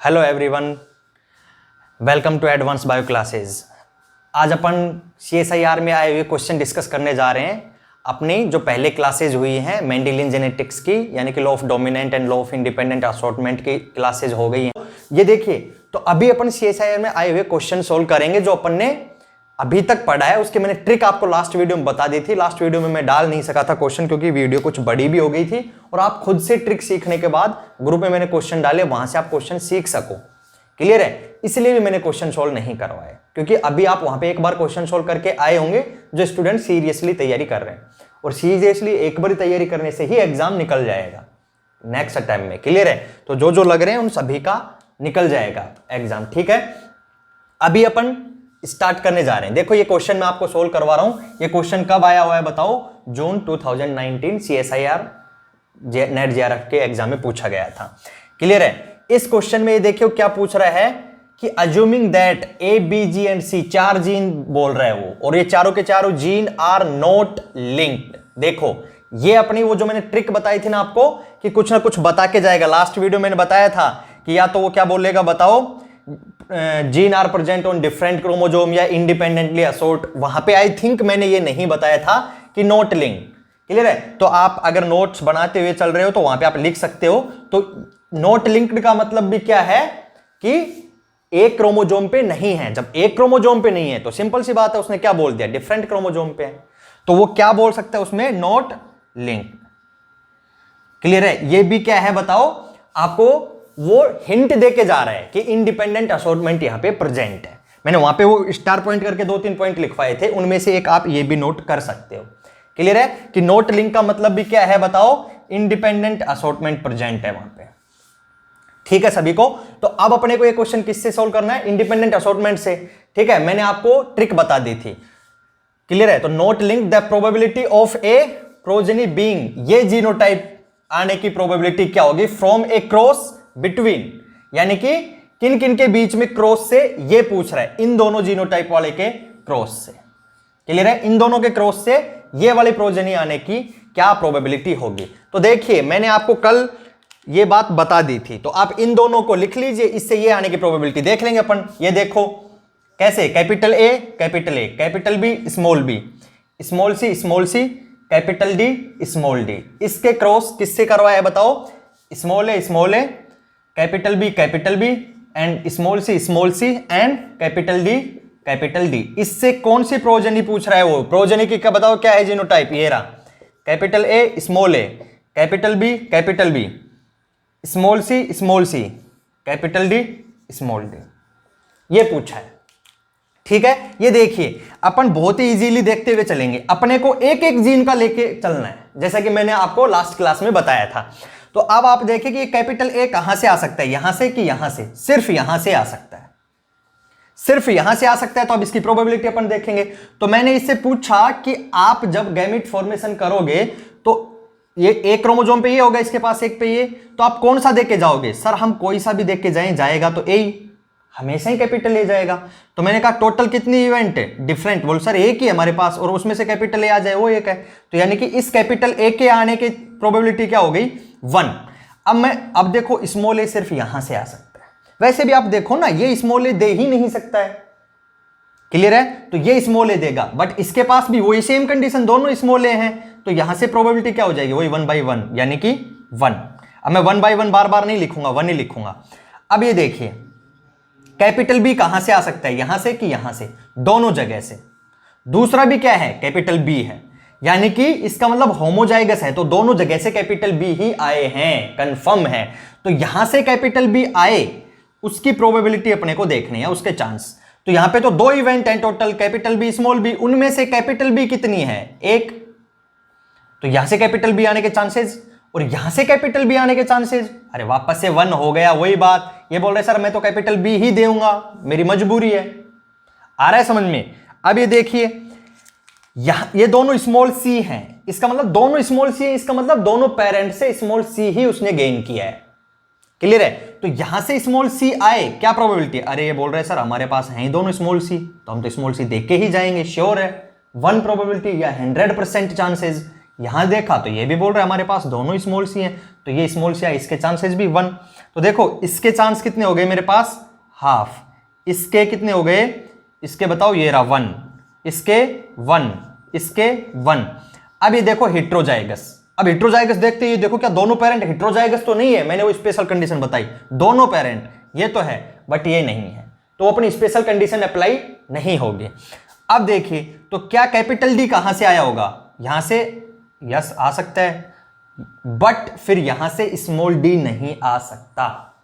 Hello everyone, welcome to advance bio classes. आज अपन CSIR में आए हुए क्वेश्चन डिस्कस करने जा रहे हैं। अपनी जो पहले क्लासेज हुई हैं मेंडेलियन जेनेटिक्स की, यानी कि law of dominant and law of independent assortment की क्लासेज हो गई हैं। ये देखिए, तो अभी अपन CSIR में आए हुए क्वेश्चन सोल्व करेंगे जो अपन ने अभी तक पढ़ा है। उसकी मैंने ट्रिक आपको लास्ट वीडियो में बता दी थी। लास्ट वीडियो में मैं डाल नहीं सका था क्वेश्चन क्योंकि वीडियो कुछ बड़ी भी हो गई थी, और आप खुद से ट्रिक सीखने के बाद ग्रुप में मैंने क्वेश्चन डाले, वहां से आप क्वेश्चन सीख सको। क्लियर है? इसलिए भी मैंने क्वेश्चन सोल्व नहीं करवाए, क्योंकि अभी आप वहां पे एक बार क्वेश्चन सोल्व करके आए होंगे जो स्टूडेंट सीरियसली तैयारी कर रहे हैं, और सीरियसली एक बार तैयारी करने से ही एग्जाम निकल जाएगा नेक्स्ट टाइम में। क्लियर है? तो जो जो लग रहे हैं उन सभी का निकल जाएगा एग्जाम। ठीक है, अभी अपन स्टार्ट करने जा रहे हैं। देखो, ये क्वेश्चन मैं आपको सोल्व करवा रहा हूं। ये क्वेश्चन कब आया हुआ है बताओ? जून 2019 CSIR नेट JRF के एग्जाम में पूछा गया था। क्लियर है? इस क्वेश्चन में ये देखियो क्या पूछ रहा है कि assuming that A, B, G and C, चार जीन बोल रहा है वो, और ये चारों के चारों जीन आर नॉट लिंक्ड। देखो, ये अपनी वो जो मैंने ट्रिक बताई थी ना आपको कि कुछ ना कुछ बता के जाएगा। लास्ट वीडियो मैंने बताया था कि या तो वो क्या बोलेगा बताओ, gene are present on different chromosome या इंडिपेंडेंटली असोर्ट। वहां पे आई थिंक मैंने ये नहीं बताया था कि नॉट लिंक। क्लियर है? तो आप अगर नोट्स बनाते हुए चल रहे हो तो वहां पे आप लिख सकते हो। तो नॉट लिंक्ड का मतलब भी क्या है कि एक क्रोमोजोम पे नहीं है। जब एक क्रोमोजोम पे नहीं है तो सिंपल सी बात है, उसने क्या बोल दिया, डिफरेंट क्रोमोजोम पे है, तो वो क्या बोल सकता है उसमें, नॉट लिंक्ड। क्लियर है? ये भी क्या है बताओ, आपको वो हिंट देके जा रहा है कि इंडिपेंडेंट असॉर्टमेंट यहां पे प्रेजेंट है। मैंने वहां पे वो स्टार पॉइंट करके 2-3 पॉइंट लिखवाए थे, उनमें से एक आप ये भी नोट कर सकते हो। क्लियर है कि नोट लिंक का मतलब भी क्या है बताओ, इंडिपेंडेंट असॉर्टमेंट प्रेजेंट है वहां पे। ठीक है सभी को? तो अब अपने को ये क्वेश्चन किससे सोल्व करना है, इंडिपेंडेंट असॉर्टमेंट से। ठीक है, मैंने आपको ट्रिक बता दी थी। क्लियर है? तो note link the probability of A progeny being, ये जीनोटाइप आने की प्रोबेबिलिटी क्या होगी, फ्रॉम ए क्रॉस बिटवीन, यानी कि किन किन के बीच में क्रॉस से, ये पूछ रहा है इन दोनों जीनोटाइप वाले के क्रॉस से। क्लियर है? इन दोनों के क्रॉस से ये वाली प्रोजेनी आने की क्या प्रोबेबिलिटी होगी। तो देखिए, मैंने आपको कल ये बात बता दी थी, तो आप इन दोनों को लिख लीजिए, इससे ये आने की प्रोबेबिलिटी देख लेंगे अपन। ये देखो कैसे, capital A, capital B, small b, small c, capital D, small d, इसके क्रॉस किससे करवाया है बताओ, small a, capital B and small c and capital D। इससे कौन सी प्रोजेनी पूछ रहा है वो, प्रोजेनी की क्या बताओ, क्या है जीनोटाइप, ये रहा, capital A, capital B, small c, capital D, small d, ये पूछा है। ठीक है, ये देखिए अपन बहुत ही इजीली देखते हुए चलेंगे। अपने को एक एक जीन का लेके चलना है, जैसा कि मैंने आपको लास्ट क्लास में बताया था। तो अब आप देखें कि कैपिटल A कहां से आ सकता है, यहां से कि यहां से, सिर्फ यहां से आ सकता है, सिर्फ यहां से आ सकता है। तो अब इसकी प्रोबेबिलिटी अपन देखेंगे। तो मैंने इससे पूछा कि आप जब गैमेट फॉर्मेशन करोगे तो ये एक क्रोमोजोम पे ये होगा, इसके पास एक पे ये, तो आप कौन सा देख के जाओगे? सर हम कोई सा भी देख के जाएगा तो ए, हमेशा ही कैपिटल ए जाएगा। तो मैंने कहा टोटल कितनी इवेंट है, डिफरेंट, बोल सर एक ही है हमारे पास, और उसमें से कैपिटल ए आ जाए वो एक है, तो यानी कि इस कैपिटल ए के आने की प्रोबेबिलिटी क्या हो गई, 1। अब देखो स्मॉल ए सिर्फ यहां से आ सकता है। वैसे भी आप देखो ना, ये स्मॉल ए दे ही नहीं सकता है। क्लियर है? तो ये स्मॉल ए देगा, बट इसके पास भी वही सेम कंडीशन, दोनों स्मॉल ए हैं, तो यहां से प्रोबेबिलिटी क्या हो जाएगी, वही 1/1, यानी कि 1। अब मैं 1/1 बार बार नहीं लिखूंगा, 1 ही लिखूंगा। अब ये देखिए कैपिटल B कहां से आ सकता है, यहां से कि यहां से, दोनों जगह से। दूसरा भी क्या है, कैपिटल B है, यानी कि इसका मतलब होमोजाइगस है, तो दोनों जगह से कैपिटल B ही आए हैं, कंफर्म है। तो यहां से कैपिटल B आए, उसकी प्रोबेबिलिटी अपने को देखनी है, उसके चांस। तो यहां पे तो 2 इवेंट हैं total, capital B, small b, उनमें से कैपिटल B कितनी है, 1। तो यहां से कैपिटल B आने के चांसेस और यहां से कैपिटल B आने के चांसेस, अरे वापस से 1 हो गया। वही बात, ये बोल रहे सर मैं तो कैपिटल B ही दूंगा, मेरी मजबूरी है। आ रहा है समझ में? अब ये देखिए, ये दोनों स्मॉल c हैं, इसका मतलब दोनों स्मॉल c है, इसका मतलब दोनों पेरेंट से स्मॉल c ही उसने गेन किया है। क्लियर है? तो यहां से स्मॉल c आए, क्या प्रोबेबिलिटी, अरे ये बोल रहे सर हमारे पास हैं ही दोनों स्मॉल c, तो हम तो स्मॉल c देख के ही जाएंगे, श्योर है, 1 प्रोबेबिलिटी या 100% चांसेस। यहां देखा तो ये भी बोल रहे हैं हमारे पास दोनों स्मॉल सी हैं, तो ये स्मॉल सी है, इसके चांसेस भी 1। तो देखो इसके चांस कितने हो गए मेरे पास, हाफ, इसके कितने हो गए, इसके बताओ ये रहा 1, इसके 1, इसके 1। अब ये देखो हेट्रोजाइगस, अब हेट्रोजाइगस देखते ही देखो क्या दोनों पेरेंट हेट्रोजाइगस तो नहीं है, मैंने वो स्पेशल कंडीशन बताई, दोनों पेरेंट ये तो है बट ये नहीं है, तो अपनी स्पेशल कंडीशन अप्लाई नहीं होगी। अब देखिए तो क्या कैपिटल डी कहां से आया होगा, यहां से यस आ सकता है, बट फिर यहां से स्मॉल डी नहीं आ सकता।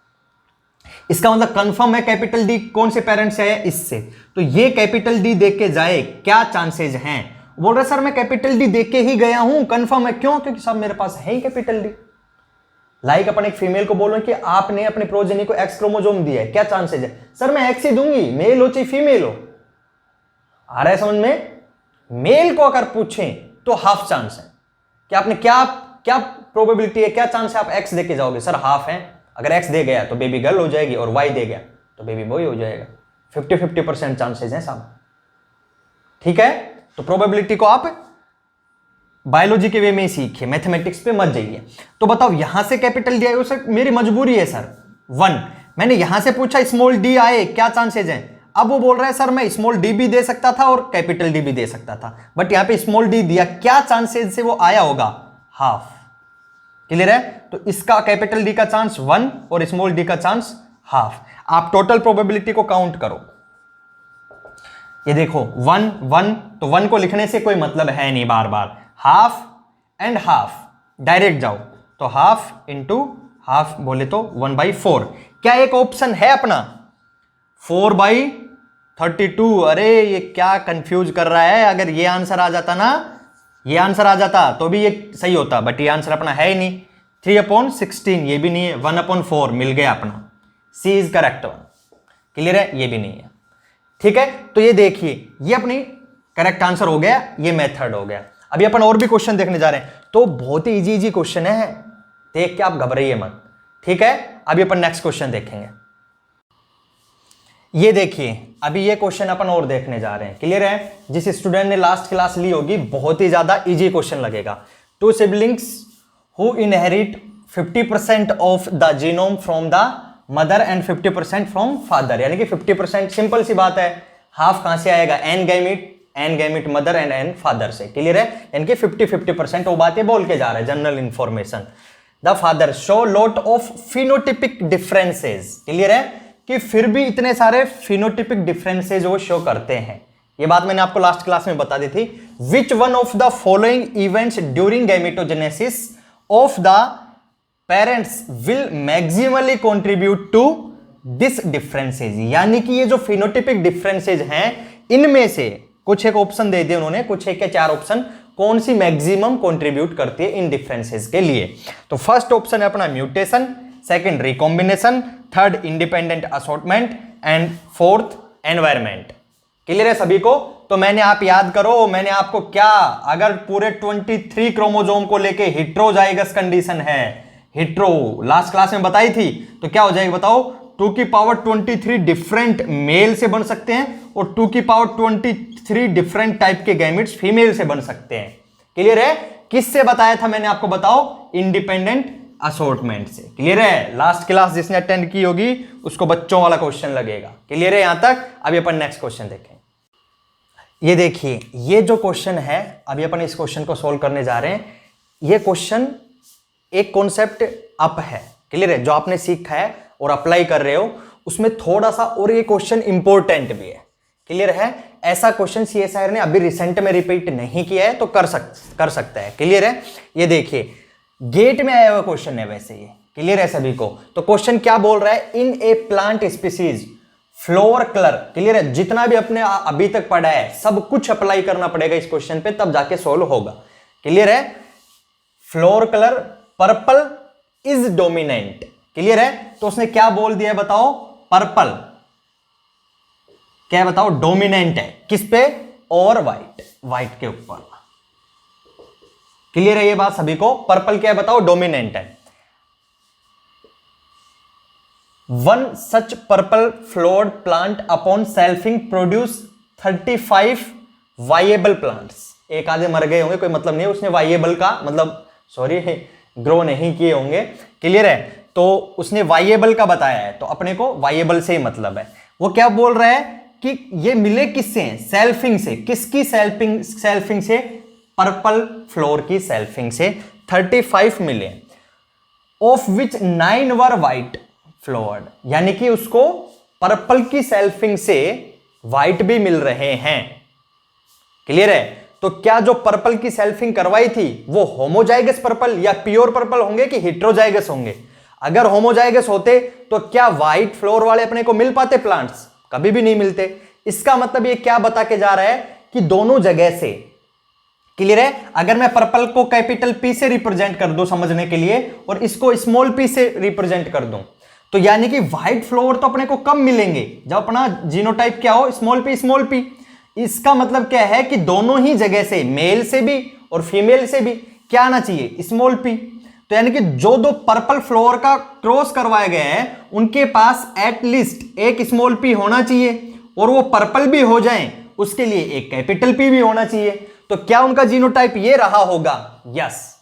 इसका मतलब कंफर्म है कैपिटल डी कौन से पेरेंट से आया, इससे, तो ये कैपिटल डी देख के जाए, क्या चांसेस हैं, बोल रहे सर मैं कैपिटल डी देख के ही गया हूं, कंफर्म है, क्यों, क्योंकि सब मेरे पास है ही कैपिटल डी। लाइक अपन एक फीमेल को बोलो कि आपने अपने प्रोजेनी को एक्स क्रोमोजोम दिया है, क्या चांसेस है, सर मैं एक्स ही दूंगी, मेल हो चाहे फीमेल हो, आ रहा है समझ में। मेल को अगर पूछें तो हाफ चांस है कि आपने क्या क्या प्रोबेबिलिटी है, क्या चांस है आप एक्स दे के जाओगे, सर हाफ है, अगर एक्स दे गया तो बेबी गर्ल हो जाएगी और वाई दे गया तो बेबी बॉय हो जाएगा, 50-50% चांसेस हैं साहब, ठीक है। तो प्रोबेबिलिटी को आप बायोलॉजी के वे में ही सीखिए, मैथमेटिक्स पे मत जाइए। तो बताओ यहां से कैपिटल डी आए, सर मेरी मजबूरी है सर 1, मैंने यहां से पूछा स्मॉल डी आए, क्या चांसेस हैं, अब वो बोल रहा है सर मैं स्मॉल डी भी दे सकता था और कैपिटल डी भी दे सकता था, बट यहां पे स्मॉल डी दिया, क्या चांसेस से वो आया होगा, हाफ, क्लियर है। तो इसका कैपिटल डी का चांस 1 और स्मॉल डी का चांस हाफ। आप टोटल प्रोबेबिलिटी को काउंट करो, ये देखो 1 1, तो 1 को लिखने से कोई मतलब है नहीं बार बार, हाफ एंड हाफ डायरेक्ट जाओ, तो हाफ इंटू हाफ बोले तो 1/4, क्या एक ऑप्शन है अपना 4/32, अरे ये क्या कंफ्यूज कर रहा है, अगर ये आंसर आ जाता ना, ये आंसर आ जाता तो भी ये सही होता, बट ये आंसर अपना है ही नहीं, 3/16 ये भी नहीं है, 1/4 मिल गया अपना, सी इज करेक्ट वन, क्लियर है, ये भी नहीं है, ठीक है। तो ये देखिए ये अपनी करेक्ट आंसर हो गया, ये मेथड हो गया। अभी अपन और भी क्वेश्चन देखने जा रहे हैं, तो बहुत ही इजी क्वेश्चन है, देख के आप घबराइए मत, ठीक है। अभी अपन नेक्स्ट क्वेश्चन देखेंगे, ये देखिए अभी ये क्वेश्चन अपन और देखने जा रहे हैं, क्लियर है। जिस स्टूडेंट ने लास्ट क्लास ली होगी बहुत ही ज्यादा इजी क्वेश्चन लगेगा। 2 siblings who inherit 50% of the genome from the mother and 50% from father, यानी कि 50%, सिंपल सी बात है, हाफ कहां से आएगा, N gamete mother and N father से, क्लियर है, यानी कि 50-50% वो बातें बोल के जा रहा है, general information. The father show lot of phenotypic differences, clear है कि फिर भी इतने सारे फिनोटिपिक डिफरेंसेस वो शो करते हैं, ये बात मैंने आपको लास्ट क्लास में बता दी थी। Which one of the following events during gametogenesis of the parents will maximally contribute to this differences, यानी कि ये जो फिनोटिपिक डिफरेंसेस हैं इनमें से कुछ एक ऑप्शन दे दिए उन्होंने, कुछ एक या 4 ऑप्शन, कौन सी मैक्सिमम कंट्रीब्यूट करती है इन डिफरेंसेस के लिए। तो फर्स्ट ऑप्शन है अपना mutation, second recombination, third independent assortment and fourth environment, clear है सभी को। तो मैंने आप याद करो, मैंने आपको क्या, अगर पूरे 23 क्रोमोसोम को लेके हेट्रोजाइगस कंडीशन है, हेट्रो लास्ट क्लास में बताई थी, तो क्या हो जाएगा बताओ, 2⁻23 डिफरेंट मेल से बन सकते हैं और 2⁻23 डिफरेंट टाइप के गैमेट्स फीमेल से बन सकते हैं, क्लियर है। किससे बताया था मैंने आपको, बताओ, इंडिपेंडेंट असॉर्टमेंट से, क्लियर है। लास्ट क्लास जिसने अटेंड की होगी उसको बच्चों वाला क्वेश्चन लगेगा, क्लियर है यहां तक। अभी अपन नेक्स्ट क्वेश्चन देखें, ये देखिए ये जो क्वेश्चन है, अभी अपन इस क्वेश्चन को सोल्व करने जा रहे हैं। ये क्वेश्चन एक कॉन्सेप्ट अप है, क्लियर है, जो आपने सीखा है और अप्लाई कर रहे हो उसमें थोड़ा सा और ये क्वेश्चन इंपॉर्टेंट भी है, क्लियर है। ऐसा क्वेश्चन सीएसआईआर ने अभी रिसेंट में रिपीट नहीं किया है, तो कर सकता है, क्लियर है। ये देखिए गेट में आया हुआ क्वेश्चन है वैसे ये, क्लियर है सभी को। तो क्वेश्चन क्या बोल रहा है, in a plant species flower colour, clear है, जितना भी अपने अभी तक पढ़ा है सब कुछ अप्लाई करना पड़ेगा इस क्वेश्चन पे, तब जाके सोल्व होगा, क्लियर है। Floor colour purple is dominant, clear है। तो उसने क्या बोल दिया बताओ, पर्पल क्या बताओ, डोमिनेंट है किस पे, और व्हाइट के ऊपर, क्लियर है ये बात सभी को। पर्पल क्या है बताओ, डोमिनेंट है। One such purple flowered plant upon selfing produce 35 viable plants, एक आधे मर गए होंगे कोई मतलब नहीं है, उसने वाइएबल का मतलब सॉरी ग्रो नहीं किए होंगे, क्लियर है। तो उसने वाइएबल का बताया है, तो अपने को वाइएबल से ही मतलब है। वो क्या बोल रहा है कि ये मिले किससे हैं? सेल्फिंग से। किसकी सेल्फिंग से? पर्पल फ्लोर की सेल्फिंग से 35 मिले, of which 9 were white floored, यानी कि उसको पर्पल की सेल्फिंग से वाइट भी मिल रहे हैं। क्लियर है? तो क्या जो पर्पल की सेल्फिंग करवाई थी वो होमोजाइगस पर्पल या प्योर पर्पल होंगे कि हेटेरोजाइगस होंगे? अगर होमोजाइगस होते तो क्या व्हाइट फ्लोर वाले अपने को मिल पाते प्लांट्स? कभी भी नहीं मिलते। इसका मतलब ये क्या बता के जा रहा है कि दोनों जगह से। क्लियर है? अगर मैं पर्पल को कैपिटल पी से रिप्रेजेंट कर दूं समझने के लिए और इसको स्मॉल पी से रिप्रेजेंट कर दूं, तो यानी कि व्हाइट फ्लोर तो अपने को कम मिलेंगे जब अपना जीनोटाइप क्या हो? Small P. इसका मतलब क्या है कि दोनों ही जगह से, मेल से भी और फीमेल से भी क्या आना चाहिए? Small P. तो यानी कि जो दो पर्पल फ्लोर का क्रॉस करवाए गए हैं उनके पास एटलीस्ट एक स्मॉल पी होना चाहिए, और वो पर्पल भी हो जाएं उसके लिए एक कैपिटल पी भी होना चाहिए। तो क्या उनका जीनोटाइप ये रहा होगा? यस।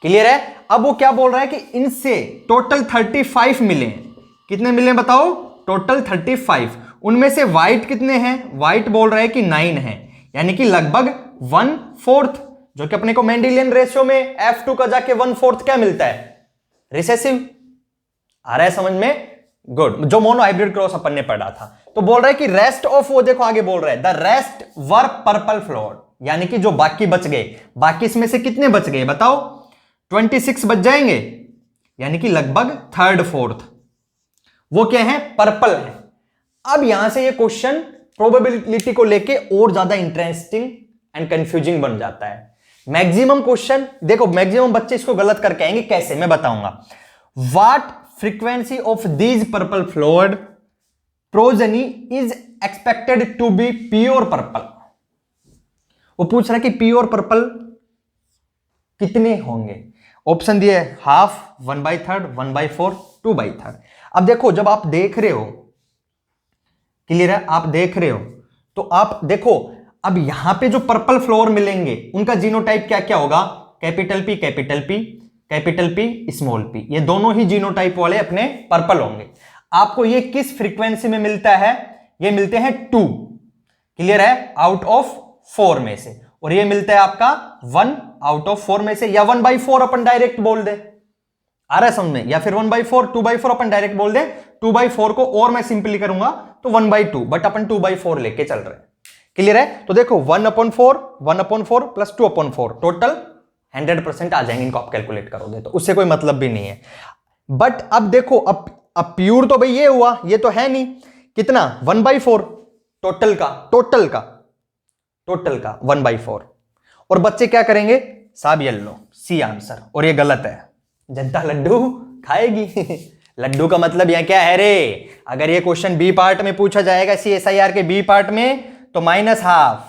क्लियर है? अब वो क्या बोल रहा है कि इनसे टोटल 35 मिले। कितने मिले बताओ? टोटल 35। उनमें से व्हाइट कितने हैं? व्हाइट बोल रहा है कि 9 है, यानी कि लगभग 1/4, जो कि अपने को मेंडेलियन रेशियो में F2 का जाके 1/4 क्या मिलता है? रिसेसिव। आ रहा है समझ में? गुड। जो मोनो हाइब्रिड क्रॉस अपन ने पढ़ा था। तो बोल रहा है कि रेस्ट ऑफ, वो देखो आगे बोल रहा है the rest were purple floor, यानी कि जो बाकी बच गए, बाकी इसमें से कितने बच गए बताओ? 26 बच जाएंगे, यानी कि लगभग 3/4 वो क्या है? पर्पल है। अब यहां से ये क्वेश्चन प्रोबेबिलिटी को लेके और ज्यादा इंटरेस्टिंग एंड कंफ्यूजिंग बन जाता है। मैक्सिमम क्वेश्चन देखो, मैक्सिमम बच्चे इसको गलत करके आएंगे। कैसे? मैं बताऊंगा। What frequency of these purple flowered progeny is expected to be pure purple. वो पूछ रहा है कि प्योर पर्पल कितने होंगे? ऑप्शन दिए हाफ, 1/3, 1/4, 2/3। अब देखो, जब आप देख रहे हो, क्लियर है, आप देख रहे हो, तो आप देखो अब यहां पे जो पर्पल फ्लोर मिलेंगे उनका जीनोटाइप क्या क्या होगा? Capital P capital P capital P small P, ये दोनों ही जीनोटाइप वाले अपने पर्पल होंगे। आपको ये किस फ्रीक्वेंसी में मिलता है? ये मिलते हैं 2, क्लियर है, आउट ऑफ 4 में से, और ये मिलता है आपका 1 आउट ऑफ 4 में से, या 1/4 अपन डायरेक्ट बोल दे। आ रहा है समझ में? या फिर 1/4, 2/4 अपन डायरेक्ट बोल दे। 2/4 को और मैं सिंपली करूंगा तो 1/2, बट अपन 2/4 लेके चल रहे हैं। क्लियर है? तो देखो 1/4 प्लस 2/4 टोटल 100% आ जाएंगे। इनको आप कैलकुलेट करोगे तो उससे कोई मतलब भी नहीं है। बट अब देखो, अब प्योर तो भाई ये हुआ, ये तो है नहीं। कितना? 1/4 टोटल का 1/4। और बच्चे क्या करेंगे? साहब ये लो सी आंसर, और ये गलत है। जनता लड्डू खाएगी। लड्डू का मतलब यह क्या है रे? अगर ये क्वेश्चन बी पार्ट में पूछा जाएगा, CSIR के बी पार्ट में, तो -½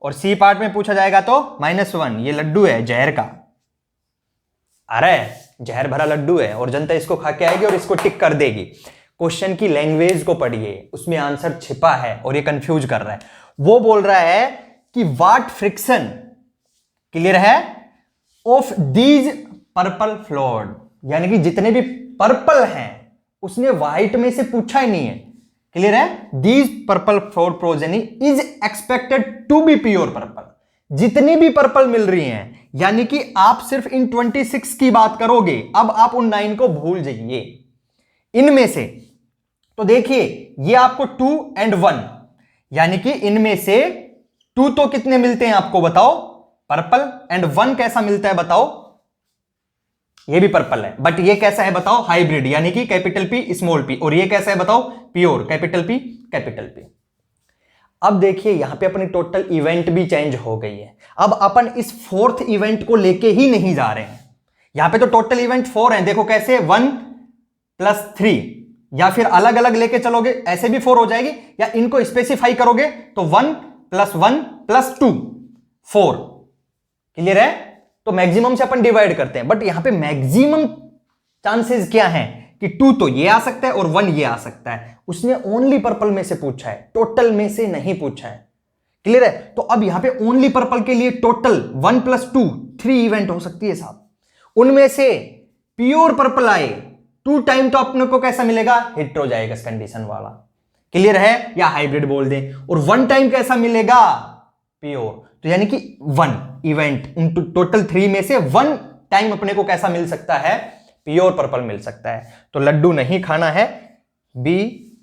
और सी पार्ट में पूछा जाएगा तो -1। ये लड्डू है जहर का। आ रहा है? जहर भरा लड्डू है, और जनता इसको खा के आएगी और इसको टिक कर देगी। क्वेश्चन की लैंग्वेज को पढ़िए, उसमें आंसर छिपा है और ये कंफ्यूज कर रहा है। वो बोल रहा है कि व्हाट फ्रिक्शन, क्लियर है, ऑफ दीज पर्पल फ्लोर्ड, यानी कि जितने भी पर्पल हैं उसने व्हाइट में से पूछा ही नहीं है। क्लियर है? These purple flower progeny is expected to be pure purple. जितनी भी पर्पल मिल रही हैं, यानी कि आप सिर्फ इन 26 की बात करोगे। अब आप उन 9 को भूल जाइए। इनमें से तो देखिए, ये आपको 2 और 1, यानी कि इनमें से 2 तो कितने मिलते हैं आपको बताओ? पर्पल। एंड 1 कैसा मिलता है बताओ? ये भी पर्पल है, बट ये कैसा है बताओ? हाइब्रिड, यानी कि कैपिटल पी स्मॉल पी। और ये कैसा है बताओ? Pure, capital P capital P. अब देखिए यहां पे अपनी टोटल इवेंट भी चेंज हो गई है। अब अपन इस 4th इवेंट को लेके ही नहीं जा रहे हैं। यहां पे तो टोटल इवेंट 4 हैं। देखो कैसे, 1 + 3, या फिर अलग अलग लेके चलोगे ऐसे भी 4 हो जाएगी, या इनको स्पेसिफाई करोगे तो 1 + 1 + 2 4। क्लियर है? तो मैक्सिमम से अपन डिवाइड करते हैं, बट यहां पे मैक्सिमम चांसेस क्या हैं कि 2 तो ये आ सकता है और 1 ये आ सकता है। उसने ओनली पर्पल में से पूछा है, टोटल में से नहीं पूछा है। क्लियर है? तो अब यहां पे ओनली पर्पल के लिए टोटल 1 + 2 3 इवेंट हो सकती है साहब। उनमें से प्योर पर्पल आए 2 टाइम तो अपने को कैसा मिलेगा, हेटेरोजाइगस कंडीशन वाला। क्लियर है, या हाइब्रिड बोल दें। और 1 टाइम कैसा मिलेगा, प्योर। तो यानी कि 1 इवेंट उन टोटल 3 में से 1 टाइम अपने को कैसा मिल सकता है, प्योर पर्पल मिल सकता है। तो लड्डू नहीं खाना है, बी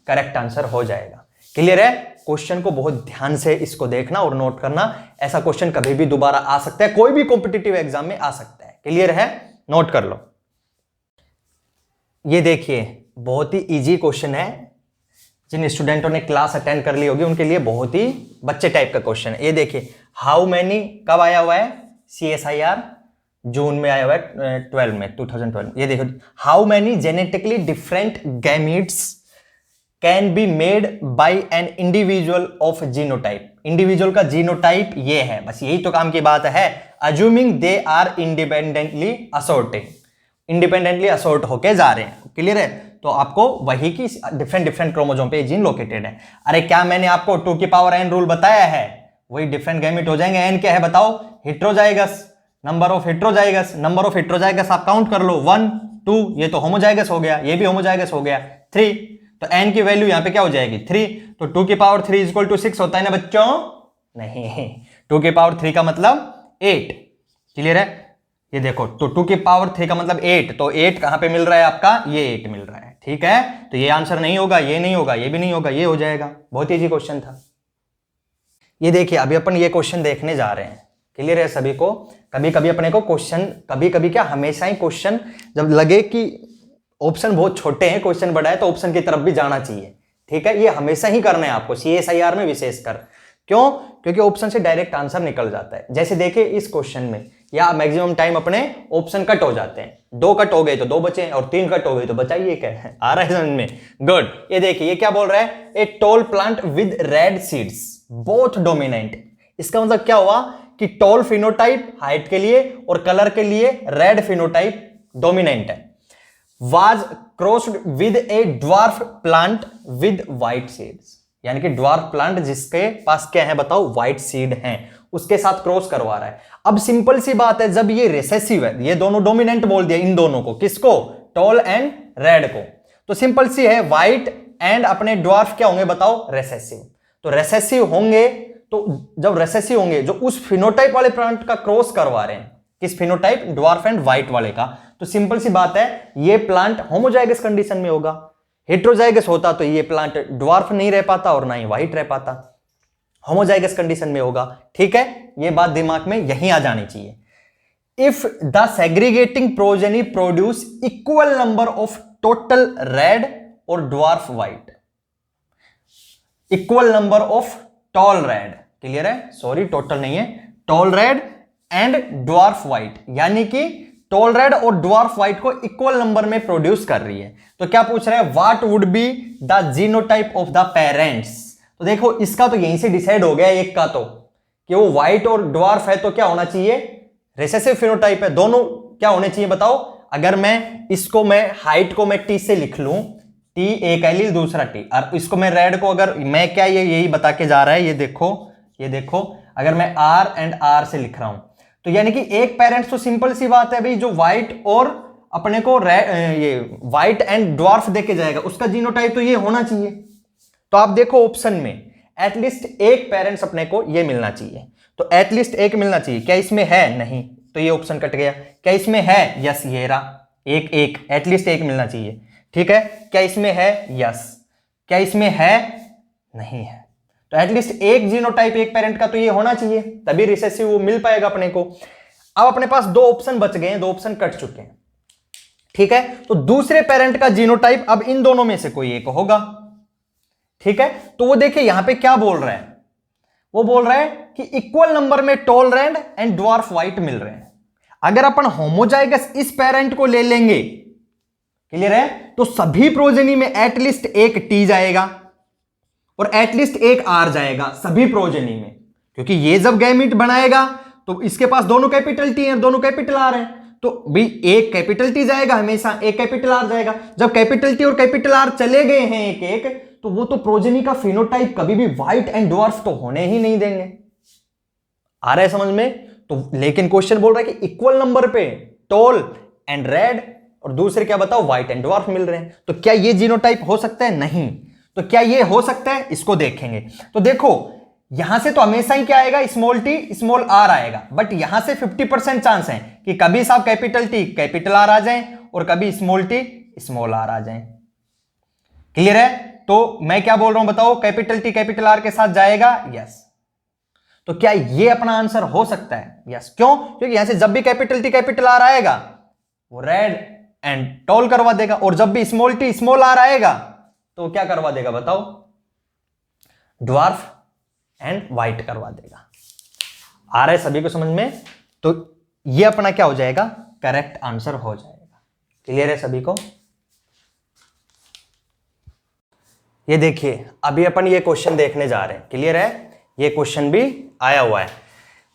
करेक्ट आंसर हो जाएगा। क्लियर है। क्वेश्चन को बहुत ध्यान से इसको देखना और नोट करना। ऐसा क्वेश्चन कभी भी दोबारा आ सकता है, कोई भी कॉम्पिटिटिव एग्जाम में आ सकता है। क्लियर है, नोट कर लो। ये देखिए बहुत ही इजी क्वेश्चन है, जिन स्टूडेंटों ने क्लास अटेंड कर ली होगी उनके लिए बहुत ही बच्चे टाइप का क्वेश्चन है। ये देखिए, हाउ मैनी कब आया हुआ है, CSIR जून में आया हुआ है 12 में 2012। ये देखो, how many genetically different gametes can be made by an individual of genotype. Individual का जीनोटाइप ये है, बस यही तो काम की बात है। Assuming they are independently assorting, independently assort होके जा रहे हैं। क्लियर है। तो आपको वही की डिफरेंट क्रोमोसोम पे जीन लोकेटेड है। अरे क्या मैंने आपको 2 की पावर n रूल बताया है, वही डिफरेंट गैमेट हो जाएंगे। n क्या है बताओ, heterozygous, number of heterozygous. Number of heterozygous आप काउंट कर लो, 1 2, ये तो होमोजाइगस हो गया, ये भी होमोजाइगस हो गया, 3। तो n की वैल्यू यहां पे क्या हो जाएगी, 3। तो 2 की पावर 3 इक्वल टू 6 होता है ना बच्चों, नहीं, 2 की पावर 3 का मतलब 8। क्लियर है। ये देखो, तो 2 की पावर 3 का मतलब 8, तो 8 कहां पे मिल रहा है आपका, ये 8 मिल रहा है। ठीक है, तो ये आंसर नहीं होगा, ये नहीं होगा, ये भी नहीं होगा, ये हो जाएगा। बहुत इजी क्वेश्चन था। ये देखिए, अभी अपन ये क्वेश्चन देखने जा रहे हैं। क्लियर है सभी को। कभी कभी अपने को क्वेश्चन, कभी कभी क्या हमेशा ही क्वेश्चन जब लगे कि ऑप्शन बहुत छोटे हैं, क्वेश्चन बड़ा है, तो ऑप्शन की तरफ भी जाना चाहिए। ठीक है, ये हमेशा ही करना है आपको, CSIR में विशेषकर। क्यों, क्योंकि ऑप्शन से डायरेक्ट आंसर निकल जाता है। जैसे देखिए इस क्वेश्चन में, या मैक्सिमम टाइम अपने ऑप्शन कट हो जाते हैं। 2 कट हो गए तो 2 बचे, और 3 कट हो गए तो बचाइए क्या है, आ रहा है समझ में। गुड। ये देखिए, ये क्या बोल रहा है, a tall plant with red seeds both dominant. इसका मतलब क्या हुआ कि टॉल फिनोटाइप हाइट के लिए और कलर के लिए रेड फिनोटाइप डोमिनेंट है, was crossed with a dwarf plant with white seeds। यानी कि ड्वार्फ प्लांट जिसके पास क्या है बताओ, व्हाइट सीड हैं, उसके साथ क्रॉस करवा रहा है। अब सिंपल सी बात है, जब ये रिसेसिव है, ये दोनों डोमिनेंट बोल दिया इन दोनों को, किसको, टॉल एंड रेड को, तो सिंपल सी है, व्हाइट एंड अपने ड्वार्फ क्या होंगे बताओ, रेसेसिव। तो रेसेसिव होंगे, तो जब रेसेसिव होंगे, जो उस फिनोटाइप वाले प्लांट का क्रॉस करवा रहे हैं, किस फिनोटाइप, ड्वार्फ एंड व्हाइट वाले का, तो सिंपल सी बात है, ये प्लांट होमोजाइगस कंडीशन में होगा। हेटेरोजाइगस होता तो ये प्लांट ड्वार्फ नहीं रह पाता और ना ही व्हाइट रह पाता, होमोजाइगस कंडीशन में होगा। ठीक है, ये बात दिमाग में यहीं आ जानी चाहिए। If the segregating progeny produce equal number of total red और dwarf white, equal number of tall red, clear है, सॉरी टोटल नहीं है, tall red and dwarf white, यानी कि टॉल रेड और ड्वार्फ व्हाइट को इक्वल नंबर में produce कर रही है। तो क्या पूछ रहा है, what would be the genotype of the parents. तो देखो इसका तो यहीं से डिसाइड हो गया एक का, तो कि वो व्हाइट और ड्वार्फ है तो क्या होना चाहिए, रिसेसिव फिनोटाइप है। दोनों क्या होने चाहिए बताओ। अगर मैं इसको, मैं हाइट को मैं टी से लिख लूं, टी एक एलिल दूसरा टी, और इसको मैं रेड को, अगर मैं क्या, ये यही बता के जा रहा है, ये देखो, ये देखो, अगर मैं आर एंड आर से लिख रहा हूं, तो यानी कि एक पेरेंट्स, तो सिंपल सी बात है भाई, जो व्हाइट और अपने को ये व्हाइट एंड ड्वार्फ देके जाएगा, उसका जीनोटाइप तो ये होना चाहिए। तो आप देखो ऑप्शन में एटलीस्ट एक पेरेंट्स अपने को ये मिलना चाहिए, तो एटलीस्ट एक मिलना चाहिए। क्या इसमें है, नहीं, तो ये ऑप्शन कट गया। क्या इसमें है, यस, ये रहा, एक एक एटलीस्ट एक मिलना चाहिए। ठीक है, क्या इसमें है, यस, क्या इसमें है, नहीं है, तो एटलीस्ट एक जीनोटाइप एक पेरेंट का तो ये होना चाहिए, तभी रिसेसिव वो मिल पाएगा अपने को। अब अपने पास 2 ऑप्शन बच गए हैं, 2 ऑप्शन कट चुके हैं। ठीक है, तो दूसरे पेरेंट का जीनोटाइप अब इन दोनों में से कोई एक होगा। ठीक है, तो वो देखिए यहां पे क्या बोल रहा है, वो बोल रहा है कि इक्वल नंबर में tall red and dwarf white मिल रहे हैं। अगर अपन होमोजाइगस इस पेरेंट को ले लेंगे, क्लियर है, तो सभी प्रोजेनी में एटलीस्ट एक टी जाएगा और एटलीस्ट एक आर जाएगा सभी प्रोजेनी में, क्योंकि ये जब गैमीट बनाएगा तो इसके पास दोनों कैपिटल टी हैं, दोनों कैपिटल आर हैं, तो भी एक कैपिटल टी जाएगा हमेशा, एक कैपिटल आर जाएगा। जब कैपिटल टी और कैपिटल आर चले गए हैं एक एक, तो वो तो प्रोजेनी का फिनोटाइप कभी भी व्हाइट एंड ड्वार्फ तो होने ही नहीं देंगे। आ रहा है समझ में। तो लेकिन क्वेश्चन बोल रहा है कि इक्वल नंबर पे टॉल एंड रेड और दूसरे क्या बताओ व्हाइट एंड ड्वार्फ मिल रहे हैं। तो क्या ये जीनोटाइप हो सकता है? नहीं। तो क्या ये हो सकता है? इसको देखेंगे। तो देखो यहां से तो हमेशा ही क्या आएगा? स्मॉल टी स्मॉल आर आएगा, बट यहां से 50% चांस है कि कभी साहब कैपिटल टी कैपिटल आर आ जाए और कभी स्मॉल टी स्मॉल आर आ जाए। क्लियर है? तो मैं क्या बोल रहा हूं बताओ, कैपिटल टी कैपिटल आर के साथ जाएगा, यस। तो क्या ये अपना आंसर हो सकता है? यस। क्यों? क्योंकि यहां से जब भी कैपिटल टी कैपिटल आर आएगा वो रेड एंड टॉल करवा देगा, और जब भी स्मॉल टी स्मॉल आर आएगा तो क्या करवा देगा बताओ? ड्वार्फ एंड व्हाइट करवा देगा। आ रहा है सभी को समझ में? तो ये अपना क्या हो जाएगा? करेक्ट आंसर हो जाएगा। क्लियर है सभी को? ये देखिए अभी अपन ये क्वेश्चन देखने जा रहे हैं। क्लियर है? ये क्वेश्चन भी आया हुआ है।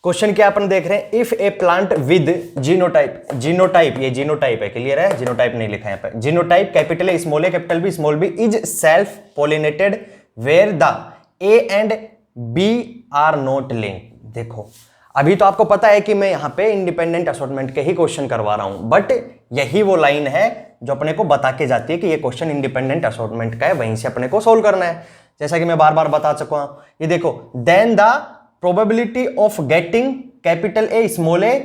क्वेश्चन क्या अपन देख रहे हैं? If a plant with genotype, genotype ये जीनोटाइप है। क्लियर है? जीनोटाइप नहीं लिखा है यहाँ पे। Genotype capital A small A capital B small B is self pollinated where the A and B are not link. देखो अभी तो आपको पता है कि मैं यहां पे इंडिपेंडेंट असॉर्टमेंट के ही क्वेश्चन करवा रहा हूं, बट यही वो लाइन है जो अपने को बता के जाती है कि ये क्वेश्चन इंडिपेंडेंट असॉर्टमेंट का है, वहीं से अपने को सोल्व करना है। जैसा कि मैं बार बार बता चुका हूं, ये देखो then the probability of getting capital A small A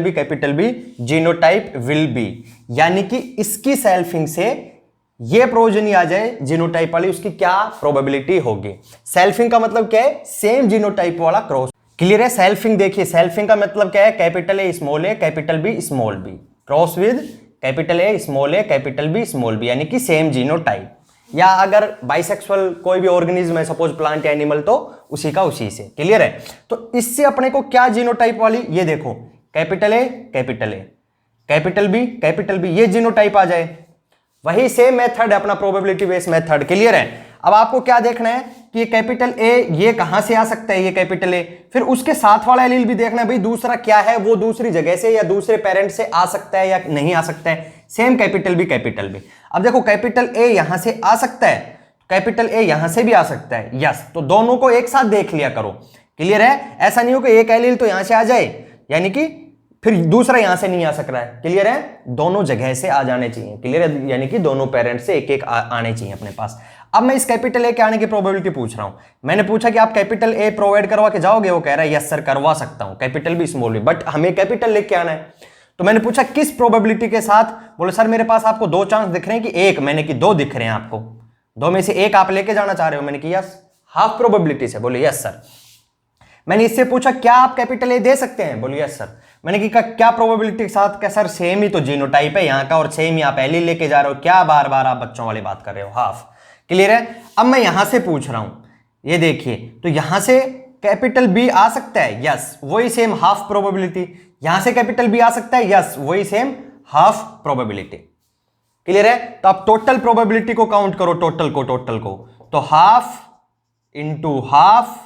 capital B genotype will be, यानी कि इसकी सेल्फिंग से ये प्रोजनी आ जाए जीनोटाइप वाली, उसकी क्या प्रोबेबिलिटी होगी? सेल्फिंग का मतलब क्या है? सेम जीनोटाइप वाला क्रॉस। क्लियर है? सेल्फिंग देखिए, सेल्फिंग का मतलब क्या है? Capital A capital B small B cross with capital A capital B small B, यानी कि सेम जीनोटाइप। या अगर बाइसेक्सुअल कोई भी ऑर्गेनिज्म है, सपोज प्लांट या एनिमल, तो उसी का उसी से। क्लियर है? तो इससे अपने को क्या जीनोटाइप वाली, ये देखो कैपिटल ए कैपिटल बी ये जीनोटाइप आ जाए। वही सेम मेथड है अपना प्रोबेबिलिटी बेस्ड मेथड। क्लियर है? अब आपको क्या देखना है कि ये कैपिटल ए ये कहां से आ सकता है? ये कैपिटल ए, फिर उसके साथ वाला एलील भी देखना है भाई दूसरा क्या है, वो दूसरी जगह से या दूसरे पेरेंट से आ सकता है या नहीं आ सकता है। Same capital B. अब देखो कैपिटल ए यहां से आ सकता है, कैपिटल ए यहां से भी आ सकता है, यस। तो दोनों को एक साथ देख लिया करो। क्लियर है? ऐसा नहीं हो कि एक एलील तो यहां से आ जाए यानी कि फिर दूसरा यहां से नहीं आ सक रहा है। क्लियर है? दोनों जगह से आ जाने चाहिए। क्लियर है? यानी कि दोनों पेरेंट से एक एक आने चाहिए अपने पास। अब मैं इस कैपिटल ए के आने की प्रोबेबिलिटी पूछ रहा हूं। मैंने पूछा कि आप कैपिटल ए प्रोवाइड करवा के जाओगे? वो कह रहा है यस सर करवा सकता हूं, capital B small B, but हमें कैपिटल लेके आना है। तो मैंने पूछा किस प्रोबेबिलिटी के साथ? बोले सर मेरे पास आपको दो चांस दिख रहे हैं कि एक, मैंने कि दो दिख रहे हैं आपको, दो में से एक आप लेके जाना चाह रहे हो। मैंने कि यस, हाफ प्रोबेबिलिटी से। बोले यस सर। मैंने इससे पूछा क्या आप कैपिटल ए दे सकते हैं? बोले यस सर। मैंने कि क्या प्रोबेबिलिटी के साथ? क्या सर सेम ही तो जीनोटाइप है यहाँ का और सेम ही आप एलील लेके जा रहे हो, क्या बार बार आप बच्चों वाली बात कर रहे हो, हाफ। क्लियर है? अब मैं यहां से पूछ रहा हूं, ये देखिए, तो यहां से कैपिटल बी आ सकता है, यस, वही सेम हाफ प्रोबेबिलिटी। यहां से कैपिटल बी आ सकता है, यस, वही सेम हाफ प्रोबेबिलिटी। क्लियर है? तो आप टोटल प्रोबेबिलिटी को काउंट करो, टोटल को, तो half into half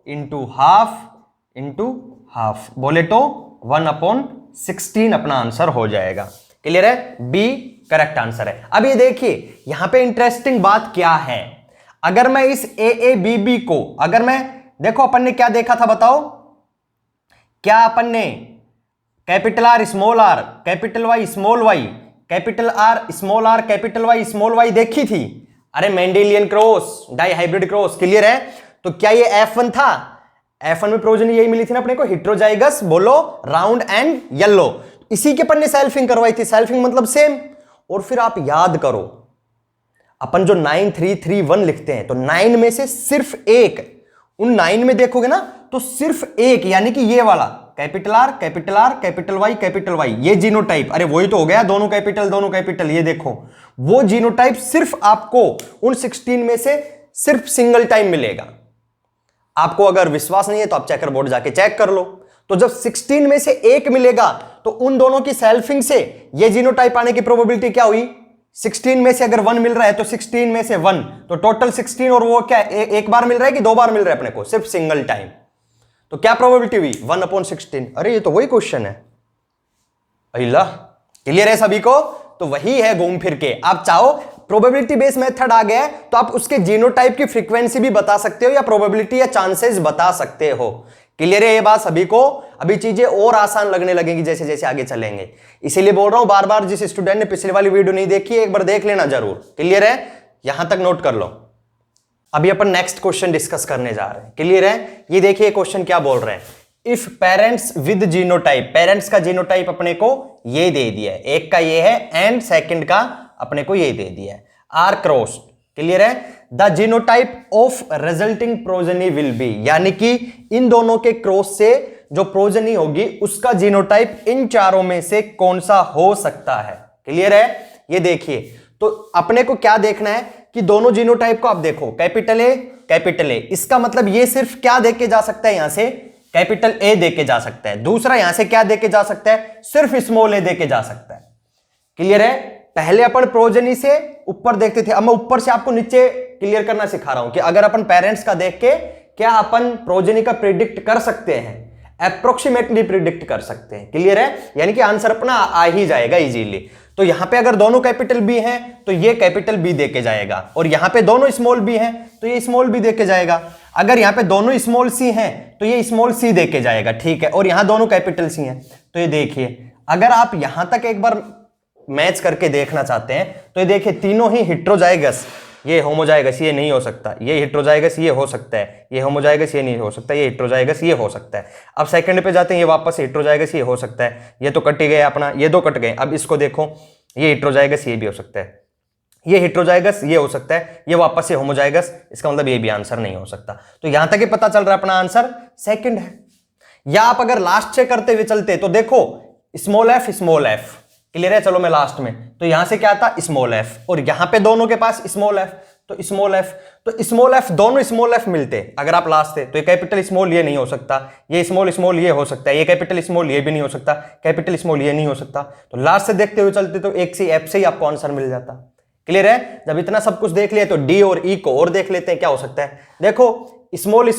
into half into half, बोले तो 1/16 अपना आंसर हो जाएगा। क्लियर है? बी करेक्ट आंसर है। अब ये देखिए यहां पे इंटरेस्टिंग बात क्या है, अगर मैं इस ए बी बी को, अगर मैं, देखो अपन ने क्या देखा था बताओ, क्या अपन ने capital R small R, capital Y small Y, capital R small R, capital Y small Y देखी थी? अरे Mendelian cross, dihybrid cross. Clear है? तो क्या ये F1 था? F1 में प्रोजनी यही मिली थी ना अपने को, हेटेरोजाइगस, बोलो, राउंड एंड येलो। इसी के अपन ने सेल्फिंग करवाई थी, सेल्फिंग मतलब सेम। और फिर आप याद करो अपन जो 9331 लिखते हैं, तो 9 में से सिर्फ एक, उन 9 में देखोगे ना तो सिर्फ एक, यानी कि ये वाला कैपिटल आर कैपिटल वाई, ये जीनोटाइप, अरे वही तो हो गया, दोनों कैपिटल, ये देखो वो जीनोटाइप सिर्फ आपको उन 16 में से सिर्फ सिंगल टाइम मिलेगा। आपको अगर विश्वास नहीं है तो आप चेकर बोर्ड जाके चेक कर लो। तो जब 16 में से एक मिलेगा तो उन दोनों की सेल्फिंग से ये जीनोटाइप आने की प्रोबेबिलिटी क्या हुई? 16 में से अगर 1 मिल रहा है तो 16 में से 1, तो टोटल 16, और वो क्या एक बार मिल रहा है कि दो बार मिल रहा है अपने को? सिर्फ सिंगल टाइम। तो क्या प्रोबेबिलिटी हुई? 1/16। अरे ये तो वही क्वेश्चन है। अल्लाह, क्लियर है सभी को? तो वही है घूम फिर के। आप चाहो प्रोबेबिलिटी बेस्ड मेथड आ गया है तो आप उसके जीनोटाइप की फ्रीक्वेंसी भी बता सकते हो या प्रोबेबिलिटी या चांसेस बता सकते हो। क्लियर है ये बात सभी को? अभी चीजें और आसान लगने लगेंगी जैसे जैसे आगे चलेंगे, इसीलिए बोल रहा हूं बार बार, जिस स्टूडेंट ने पिछली वाली वीडियो नहीं देखी एक बार देख लेना जरूर। क्लियर है? यहां तक नोट कर लो। अभी अपन नेक्स्ट क्वेश्चन डिस्कस करने जा रहे हैं। क्लियर है? ये देखिए क्वेश्चन क्या बोल रहे हैं, if parents with genotype, parents का जीनोटाइप अपने को ये दे दिया है, एक का ये है एंड सेकंड का अपने को ये दे दिया है, आर क्रॉस। क्लियर है? The genotype of resulting progeny will be, यानी कि इन दोनों के क्रॉस से जो प्रोजेनी होगी उसका जीनोटाइप इन चारों में से कौन सा हो सकता है। क्लियर है? ये देखिए, तो अपने को क्या देखना है कि दोनों जीनोटाइप को आप देखो, कैपिटल ए, इसका मतलब ये सिर्फ क्या देके जा सकता है, यहां से कैपिटल ए देके जा सकता है। दूसरा यहां से क्या देके जा सकता है, सिर्फ स्मॉल ए देके जा सकता है। क्लियर है? पहले अपन प्रोजेनी से ऊपर देखते थे, अब मैं ऊपर से आपको नीचे क्लियर करना सिखा रहा हूं कि अगर अपन पेरेंट्स का देख के क्या अपन प्रोजेनी का प्रिडिक्ट कर सकते हैं, अप्रोक्सीमेटली प्रिडिक्ट कर सकते हैं। क्लियर है? यानी कि आंसर अपना आ ही जाएगा इजीली। तो यहां पे अगर दोनों कैपिटल बी हैं तो ये कैपिटल बी देके जाएगा, और यहां पे दोनों स्मॉल बी हैं तो ये स्मॉल बी देके जाएगा। अगर यहां पे दोनों स्मॉल सी हैं तो ये स्मॉल सी देके जाएगा। ठीक है? और यहां दोनों कैपिटल सी हैं तो ये देखिए, अगर आप यहां तक एक बार मैच करके देखना चाहते हैं तो ये देखिए तीनों ही हेटेरोजाइगस, ये होमोजाइगस ये नहीं हो सकता, ये हेटेरोजाइगस ये हो सकता है, ये होमोजाइगस ये नहीं हो सकता, ये हेटेरोजाइगस ये हो सकता है। अब सेकंड पे जाते हैं, ये वापस हेटेरोजाइगस ये हो सकता है, ये तो कट ही गया अपना, ये दो कट गए। अब इसको देखो, ये हेटेरोजाइगस ये भी हो सकता है, ये हेटेरोजाइगस ये हो सकता है, ये वापस से होमोजाइगस, इसका मतलब ये भी आंसर नहीं हो सकता। तो यहां तक ही पता चल रहा है अपना आंसर सेकंड है। या आप अगर लास्ट से करते हुए चलते तो देखो स्मॉल एफ, क्लियर है? चलो मैं लास्ट में, तो यहां से क्या था स्मॉल एफ, और यहां पे दोनों के पास स्मॉल एफ, तो स्मॉल एफ दोनों स्मॉल एफ मिलते अगर आप लास्ट थे तो ये कैपिटल स्मॉल ये नहीं हो सकता, ये स्मॉल ये हो सकता है, ये कैपिटल स्मॉल ये भी नहीं हो सकता, कैपिटल स्मॉल ये नहीं हो सकता। तो लास्ट से देखते हुए चलते तो एक से एफ से ही आपको आंसर मिल जाता। क्लियर है? जब इतना सब कुछ देख लिया तो डी और ई को और देख लेते हैं क्या हो सकता है। देखो स्मॉल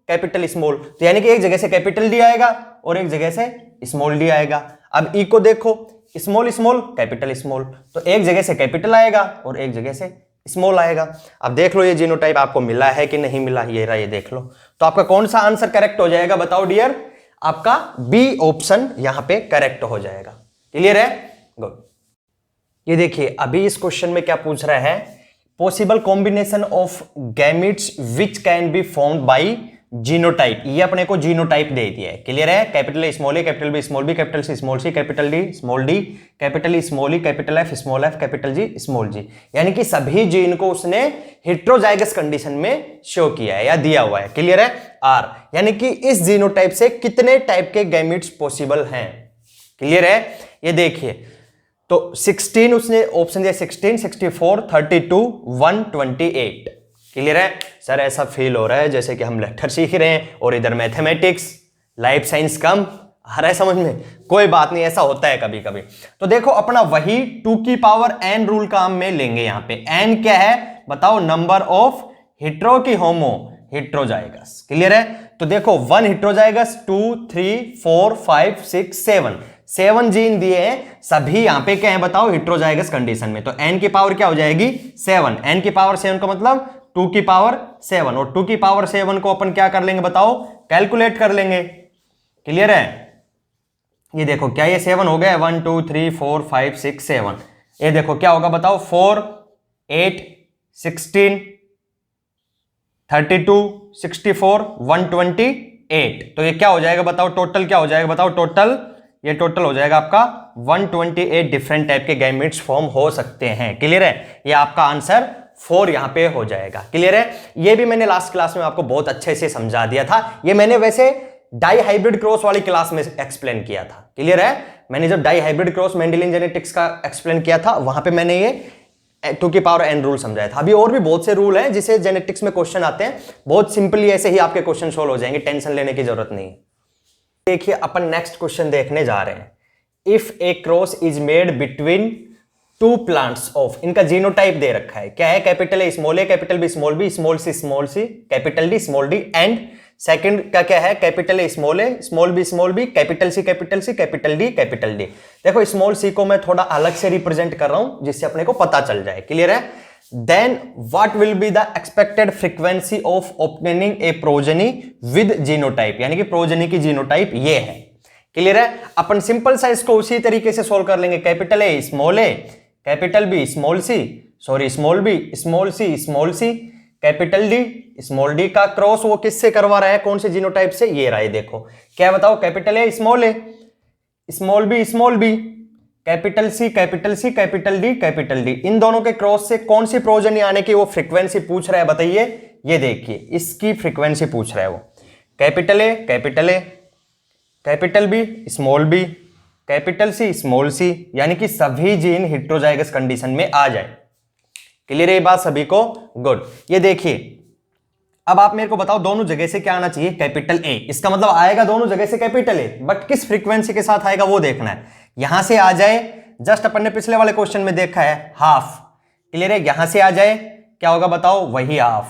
कैपिटल स्मॉल, तो यानी कि एक जगह से कैपिटल डी आएगा और एक जगह से स्मॉल डी आएगा। अब ई को देखो स्मॉल कैपिटल स्मॉल, तो एक जगह से कैपिटल आएगा और एक जगह से स्मॉल आएगा। अब देख लो ये जीनोटाइप आपको मिला है कि नहीं मिला, ये रहा, ये देख लो। तो आपका कौन सा आंसर करेक्ट हो जाएगा बताओ डियर? आपका बी ऑप्शन यहां पे करेक्ट हो जाएगा। क्लियर है? गुड। ये देखिए अभी इस क्वेश्चन में क्या पूछ रहा है, possible combination of gametes which can be formed by genotype. ये अपने को जीनोटाइप दे दिया है। क्लियर है? Capital A small A, capital B small B, capital C small C, capital D small d, capital E small e, capital F small f, capital G small g. यानी कि सभी जीन को उसने heterozygous condition में show किया है या दिया हुआ है। क्लियर है? आर, यानी कि इस जीनोटाइप से कितने टाइप के गैमेट्स पॉसिबल हैं। क्लियर है? ये देखिए, तो 16 उसने ऑप्शन दिया, 16, 64, 32, 128। क्लियर है? सर ऐसा फील हो रहा है जैसे कि हम लेक्चर सीख रहे हैं और इधर मैथमेटिक्स लाइफ साइंस कम आ रहा है समझ में। कोई बात नहीं, ऐसा होता है कभी कभी। तो देखो अपना वही 2 की पावर n रूल काम में लेंगे। यहां पे n क्या है बताओ? नंबर ऑफ हेटेरो की होमो, हेटेरोजाइगस। क्लियर है? तो देखो 1 हेटेरोजाइगस, 2, 3, 4, 5, 6, 7 जीन दिए हैं, सभी यहां पे क्या है बताओ? हेटेरोजाइगस कंडीशन में। तो n की पावर क्या हो जाएगी? 7। n की पावर 7 का मतलब 2 की पावर 7, और 2 की पावर 7 को अपन क्या कर लेंगे बताओ? कैलकुलेट कर लेंगे। क्लियर है? ये देखो क्या ये 7 हो गया, 1 2 3 4 5 6 7। ये देखो क्या होगा बताओ? 4 8 16 32 64 128। तो ये क्या हो जाएगा बताओ? टोटल क्या हो जाएगा बताओ? टोटल ये टोटल हो जाएगा आपका 128 डिफरेंट टाइप के गैमेट्स फॉर्म हो सकते हैं। क्लियर है? ये आपका आंसर 4 यहां पे हो जाएगा। क्लियर है? ये भी मैंने लास्ट क्लास में आपको बहुत अच्छे से समझा दिया था। ये मैंने वैसे डाई हाइब्रिड क्रॉस वाली क्लास में एक्सप्लेन किया था। क्लियर है? मैंने जब dihybrid cross Mendelian genetics का एक्सप्लेन किया था वहां पे मैंने ये 2 की पावर n रूल समझाया था। अभी और भी बहुत से रूल हैं जिसे जेनेटिक्स में क्वेश्चन आते हैं, बहुत सिंपली ऐसे ही आपके क्वेश्चन सोल्व हो जाएंगे, टेंशन लेने की जरूरत नहीं है। देखिए अपन नेक्स्ट क्वेश्चन देखने जा रहे हैं। If a cross is made between 2 plants of, इनका जीनोटाइप दे रखा है, क्या है? Capital A small A, capital B small B, small C, capital D small D, and second का क्या है? Capital A small B, capital C, capital D. देखो स्मॉल सी को मैं थोड़ा अलग से रिप्रेजेंट कर रहा हूं जिससे अपने को पता चल जाए। क्लियर है? Then what will be the expected frequency of obtaining a progeny with genotype, यानी कि प्रोजेनी की जीनोटाइप ये है। क्लियर है? अपन सिंपल सा इसको उसी तरीके से सोल्व कर लेंगे। Capital A small A, capital B small C, sorry small B small C, capital D small D का क्रॉस वो किससे करवा रहा है, कौन से जीनोटाइप से, ये रहा है। देखो क्या बताओ, capital A small B, capital C, capital D, इन दोनों के क्रॉस से कौन सी प्रोजेनी आने की वो फ्रीक्वेंसी पूछ रहा है, बताइए। ये देखिए इसकी फ्रीक्वेंसी पूछ रहा है वो। Capital A, capital B, capital C, small c, यानी कि सभी जीन हेटेरोजाइगस कंडीशन में आ जाए। क्लियर है ये बात सभी को? गुड। ये देखिए अब आप मेरे को बताओ दोनों जगह से क्या आना चाहिए, कैपिटल ए, इसका मतलब आएगा दोनों जगह से कैपिटल ए, बट किस फ्रीक्वेंसी के साथ आएगा वो देखना है। यहां से आ जाए, जस्ट अपन ने पिछले वाले क्वेश्चन में देखा है हाफ। क्लियर है? यहां से आ जाए क्या होगा बताओ, वही हाफ।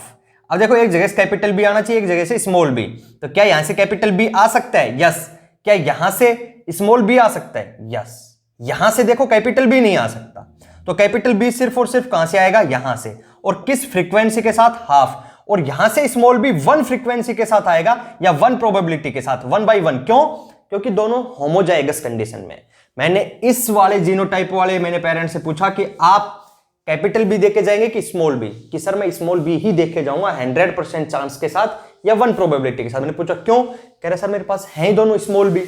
अब देखो एक जगह से कैपिटल बी आना चाहिए, एक जगह से स्मॉल बी, तो क्या यहां से कैपिटल बी आ सकता है? यस। क्या यहां से स्मॉल बी आ सकता है? यस। यहां से देखो कैपिटल बी नहीं आ सकता, तो कैपिटल बी सिर्फ और सिर्फ कहां से आएगा, यहां से, और किस फ्रीक्वेंसी के साथ, हाफ। और यहां से स्मॉल बी 1 फ्रीक्वेंसी के साथ आएगा या 1 प्रोबेबिलिटी के साथ, 1 by 1। क्यों? क्योंकि दोनों होमोजाइगस कंडीशन में। मैंने इस वाले जीनोटाइप वाले मैंने पेरेंट्स से पूछा कि आप कैपिटल बी देके जाएंगे कि स्मॉल बी, कि सर मैं स्मॉल बी ही देके जाऊंगा 100% चांस के साथ या 1 प्रोबेबिलिटी के साथ। मैंने पूछा क्यों? कह रहे सर मेरे पास है ही दोनों स्मॉल बी।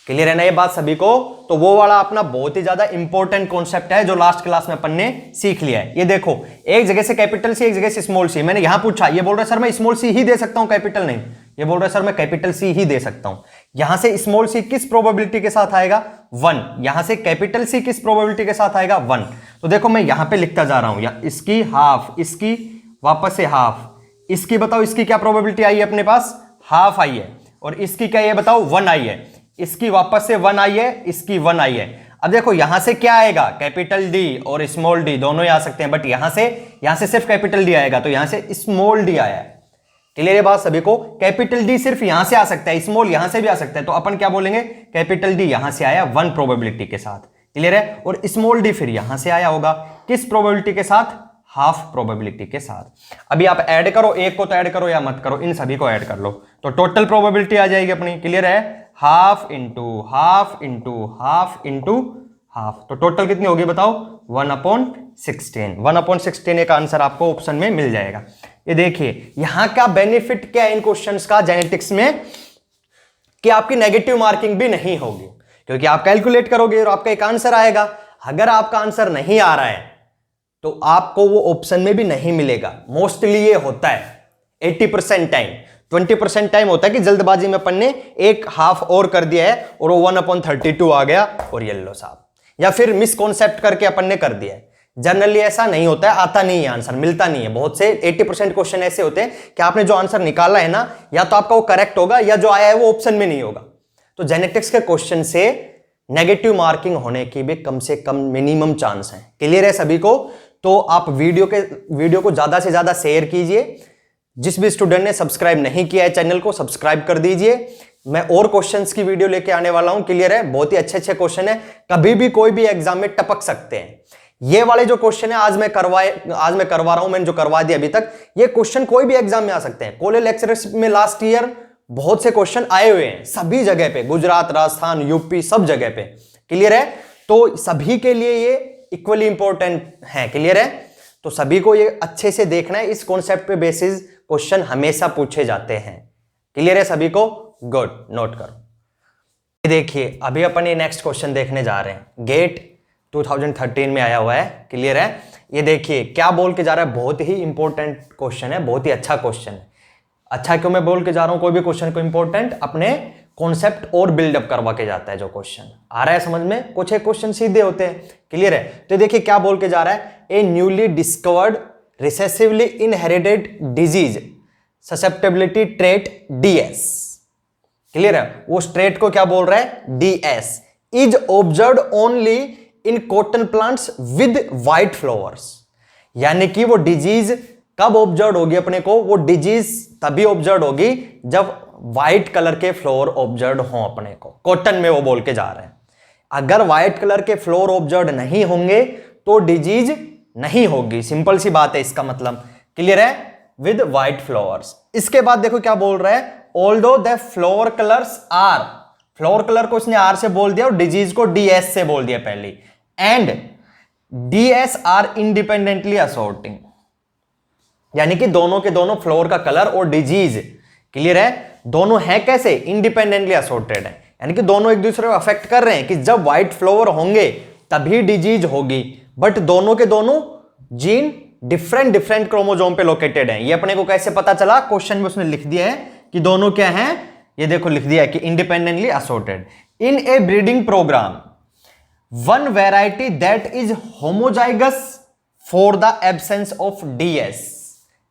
क्लियर है ना ये बात सभी को? तो वो वाला अपना बहुत ही ज्यादा इंपॉर्टेंट कॉन्सेप्ट है जो लास्ट क्लास में अपन ने सीख लिया है। ये देखो एक जगह से कैपिटल सी, एक जगह से स्मॉल सी। मैंने यहां पूछा, ये बोल रहा है सर मैं स्मॉल सी ही दे सकता हूं, कैपिटल नहीं। ये बोल रहा है सर मैं कैपिटल सी ही दे सकता हूं। यहां से स्मॉल सी किस प्रोबेबिलिटी के साथ आएगा, 1। यहां से कैपिटल सी किस प्रोबेबिलिटी के साथ आएगा, 1। तो देखो मैं यहां पे लिखता जा रहा हूं, या इसकी हाफ, इसकी वापस से हाफ, इसकी बताओ इसकी क्या प्रोबेबिलिटी आई है अपने पास, हाफ आई है, और इसकी क्या है बताओ, 1 आई है। इसकी वापस से 1 आई है, इसकी 1 आई है। अब देखो यहां से क्या आएगा, कैपिटल डी और स्मॉल डी दोनों ही आ सकते हैं, बट यहां से सिर्फ कैपिटल डी आएगा, तो यहां से स्मॉल डी आया है। क्लियर है बात सभी को? कैपिटल डी सिर्फ यहां से आ सकता है, स्मॉल यहां से भी आ सकता है, तो अपन क्या बोलेंगे, कैपिटल डी यहां से आया 1 प्रोबेबिलिटी के साथ। क्लियर है? और स्मॉल डी फिर यहां से आया होगा, किस प्रोबेबिलिटी के साथ, हाफ प्रोबेबिलिटी के साथ। अभी आप ऐड करो, एक को तो ऐड करो या मत करो, इन सभी को ऐड कर लो, तो टोटल प्रोबेबिलिटी आ जाएगी अपनी। क्लियर है? Half into half into half into half, तो टोटल कितनी होगी बताओ, 1/16। 1/16 एक आंसर आपको ऑप्शन में मिल जाएगा। ये देखिए यहां का बेनिफिट क्या है इन क्वेश्चंस का जेनेटिक्स में, कि आपकी नेगेटिव मार्किंग भी नहीं होगी, क्योंकि आप कैलकुलेट करोगे और आपका एक आंसर आएगा। अगर आपका आंसर नहीं आ रहा है तो आपको वो ऑप्शन में भी नहीं मिलेगा। मोस्टली ये होता है 80% टाइम, 20% टाइम होता है कि जल्दबाजी में अपन ने एक हाफ और कर दिया है और वो 1/32 आ गया और ये लो साहब, या फिर मिसकॉन्सेप्ट करके अपन ने कर दिया है। जनरली ऐसा नहीं होता है, आता नहीं है आंसर, मिलता नहीं है। बहुत से 80% क्वेश्चन ऐसे होते हैं कि आपने जो आंसर निकाला है ना, या तो आपका वो करेक्ट होगा या जो आया है वो ऑप्शन में नहीं होगा। तो जेनेटिक्स के क्वेश्चन से नेगेटिव मार्किंग होने की भी कम से कम मिनिमम चांस है। क्लियर है सभी को? तो आप वीडियो को ज्यादा से ज्यादा शेयर कीजिए। जिस भी स्टूडेंट ने सब्सक्राइब नहीं किया है चैनल को, सब्सक्राइब कर दीजिए। मैं और क्वेश्चंस की वीडियो लेके आने वाला हूं। क्लियर है? बहुत ही अच्छे क्वेश्चन है, कभी भी कोई भी एग्जाम में टपक सकते हैं। ये वाले जो क्वेश्चन है आज मैं करवा रहा हूं, मैंने जो करवा दिया अभी तक, ये क्वेश्चन कोई भी एग्जाम में आ सकते हैं। कॉलेज लेक्चरर्स में लास्ट ईयर बहुत से क्वेश्चन आए हुए हैं, सभी जगह पे, गुजरात, राजस्थान, यूपी, सब जगह पे। क्लियर है? तो सभी के लिए ये इक्वली इंपॉर्टेंट है। क्लियर है? तो सभी को ये अच्छे से देखना है, इस कॉन्सेप्ट पे बेसिस क्वेश्चन हमेशा पूछे जाते हैं। क्लियर है सभी को? गुड, नोट करो। देखिए अभी अपन ये नेक्स्ट क्वेश्चन देखने जा रहे हैं, गेट 2013 में आया हुआ है। क्लियर है? ये देखिए क्या बोल के जा रहा है, बहुत ही इंपॉर्टेंट क्वेश्चन है, बहुत ही अच्छा क्वेश्चन है। अच्छा क्यों मैं बोल के जा रहा हूं कोई भी क्वेश्चन को इंपॉर्टेंट, अपने कॉन्सेप्ट और बिल्डअप करवा के जाता है। जो क्वेश्चन आ रहा है समझ में, कुछ एक क्वेश्चन सीधे होते हैं। क्लियर है? तो देखिए क्या बोल के जा रहा है, a newly discovered recessively inherited disease susceptibility trait DS। Clear है? वो ट्रेट को क्या बोल रहा है, DS is observed only in cotton plants with white flowers. यानी कि वो डिजीज कब ऑब्जर्व होगी अपने को, वो डिजीज तभी ऑब्जर्व होगी जब व्हाइट कलर के फ्लोर ऑब्जर्व हो अपने को। कॉटन में वो बोल के जा रहे हैं, अगर व्हाइट कलर के फ्लोर ऑब्जर्व नहीं होंगे तो डिजीज नहीं होगी, सिंपल सी बात है इसका मतलब, क्लियर है, विद व्हाइट फ्लावर्स। इसके बाद देखो क्या बोल रहा है, although the flower colours are, flower colour को इसने आर से बोल दिया और डिजीज को डीएस से बोल दिया पहले, एंड डीएस आर इंडिपेंडेंटली असोर्टिंग, यानी कि दोनों के दोनों फ्लोर का कलर और डिजीज, क्लियर है, दोनों है कैसे, इंडिपेंडेंटली असोर्टेड है, यानी कि दोनों एक दूसरे को अफेक्ट कर रहे हैं कि जब व्हाइट फ्लोवर होंगे तभी डिजीज होगी, बट दोनों के दोनों जीन डिफरेंट डिफरेंट क्रोमोजोम पे लोकेटेड हैं। ये अपने को कैसे पता चला, क्वेश्चन में उसने लिख दिया है कि दोनों क्या हैं, ये देखो लिख दिया है कि independently assorted. In A breeding programme one variety that is homozygous for the absence of DS,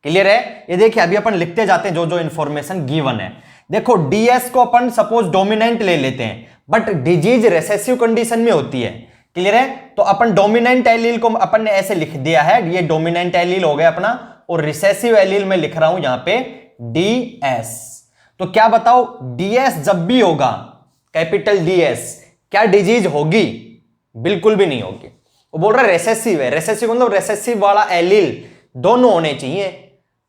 clear है। ये देखिए अभी अपन लिखते जाते हैं जो जो इंफॉर्मेशन गिवन है। देखो डीएस को अपन सपोज डोमिनेंट ले लेते हैं, बट डिजीज रिसेसिव कंडीशन में होती है, क्लियर है, तो अपन डोमिनेंट एलील को अपन ने ऐसे लिख दिया है, ये डोमिनेंट एलील हो गया अपना, और रिसेसिव एलील में लिख रहा हूं यहां पे डीएस। तो क्या बताओ, डीएस जब भी होगा, कैपिटल डीएस, क्या डिजीज होगी, बिल्कुल भी नहीं होगी। वो बोल रहा है रेसेसिव है, रेसेसिव मतलब रेसेसिव वाला एलील दोनों होने चाहिए।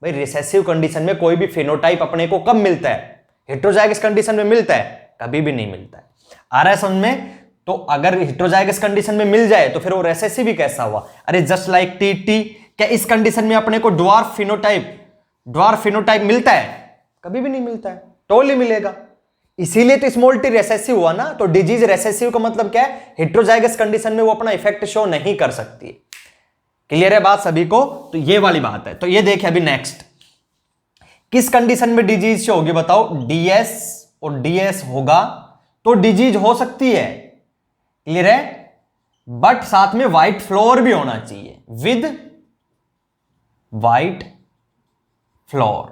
भाई रिसेसिव कंडीशन में कोई भी फिनोटाइप अपने को कब मिलता है, हेट्रोजाइगस कंडीशन में मिलता है, कभी भी नहीं मिलता है। आ रहा है समझ में। तो अगर हेट्रोजाइगस कंडीशन में मिल जाए तो फिर वो रेसेसिव ही कैसा हुआ, अरे जस्ट लाइक टीटी, क्या इस कंडीशन में अपने को ड्वार्फ फिनोटाइप मिलता है, कभी भी नहीं मिलता है, टोली मिलेगा। इसीलिए तो स्मॉल टी रेसेसिव हुआ ना। तो डिजीज रेसेसिव का मतलब क्या है, हेट्रोजाइगस कंडीशन में वो अपना इफेक्ट शो नहीं कर सकती। क्लियर है बात सभी को, तो ये वाली बात है। तो ये देखिए अभी नेक्स्ट, किस कंडीशन में डिजीज शो होगी बताओ, डीएस और डीएस होगा तो डिजीज हो सकती है, क्लियर है, बट साथ में व्हाइट फ्लोर भी होना चाहिए, विद व्हाइट फ्लोर,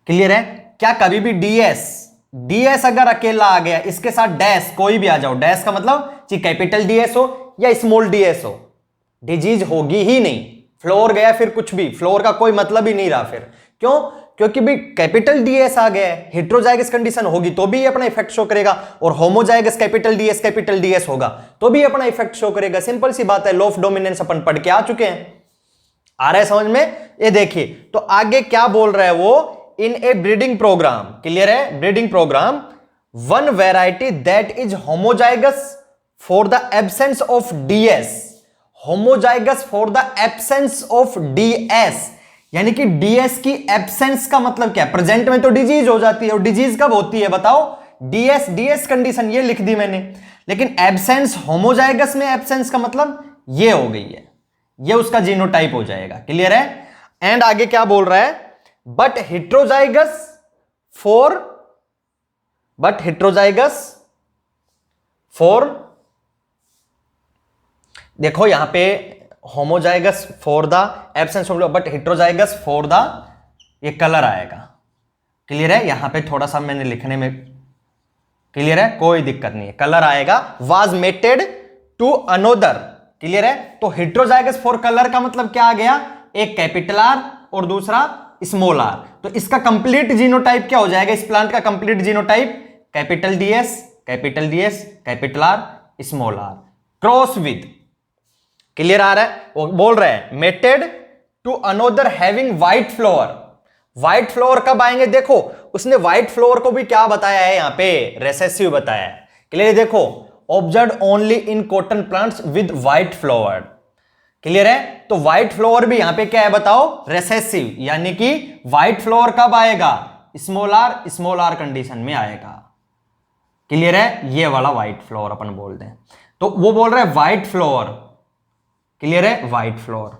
क्लियर है। क्या कभी भी डीएस अगर अकेला आ गया, इसके साथ डैश कोई भी आ जाओ, डैश का मतलब चाहे कैपिटल डीएस हो या स्मॉल डीएस हो, डिजीज होगी ही नहीं। फ्लोर गया फिर कुछ भी, फ्लोर का कोई मतलब ही नहीं रहा फिर, क्यों, क्योंकि भी कैपिटल डीएस आ गया है, हेट्रोजाइगस कंडीशन होगी तो भी अपना इफेक्ट शो करेगा, और होमोजाइगस कैपिटल डीएस होगा तो भी अपना इफेक्ट शो करेगा। सिंपल सी बात है, लॉ ऑफ डोमिनेंस अपन पढ़ के आ चुके हैं। आ रहा है समझ में। ये देखिए तो आगे क्या बोल रहा है वो, इन ए ब्रीडिंग प्रोग्राम, क्लियर है, breeding programme one variety that is homozygous for the absence of DS, homozygous for the absence of DS, यानी कि डीएस की एब्सेंस का मतलब क्या है, प्रेजेंट में तो डिजीज हो जाती है, और डिजीज कब होती है बताओ, डीएस कंडीशन ये लिख दी मैंने, लेकिन एब्सेंस, होमोजाइगस में एब्सेंस का मतलब ये हो गई है, ये उसका जीनोटाइप हो जाएगा, क्लियर है। एंड आगे क्या बोल रहा है, बट हेट्रोजाइगस फॉर देखो यहां पे homozygous for the absence of, but heterozygous for the, ये कलर आएगा, क्लियर है, यहां पे थोड़ा सा मैंने लिखने में, क्लियर है, कोई दिक्कत नहीं है, कलर आएगा, was mated to another, clear है। तो हेट्रोजाइगस फॉर कलर का मतलब क्या आ गया, एक कैपिटल आर और दूसरा स्मॉल आर, तो इसका कंप्लीट जीनोटाइप क्या हो जाएगा, इस प्लांट का complete genotype capital DS capital R small r cross with, clear आ रहा है। वो बोल रहे हैं mated to another having white flower, white flower कब आएंगे, देखो उसने व्हाइट फ्लोर को भी क्या बताया है, यहां पे रेसेसिव बताया है, क्लियर, देखो observe only in cotton plants with white flower, clear है। तो व्हाइट फ्लोवर भी यहां पे क्या है बताओ, रेसेसिव, यानी कि व्हाइट फ्लोवर कब आएगा, स्मॉल आर कंडीशन में आएगा, क्लियर है, ये वाला व्हाइट फ्लोवर अपन बोलते हैं। तो वो बोल रहे हैं व्हाइट फ्लोवर, क्लियर है, white flower,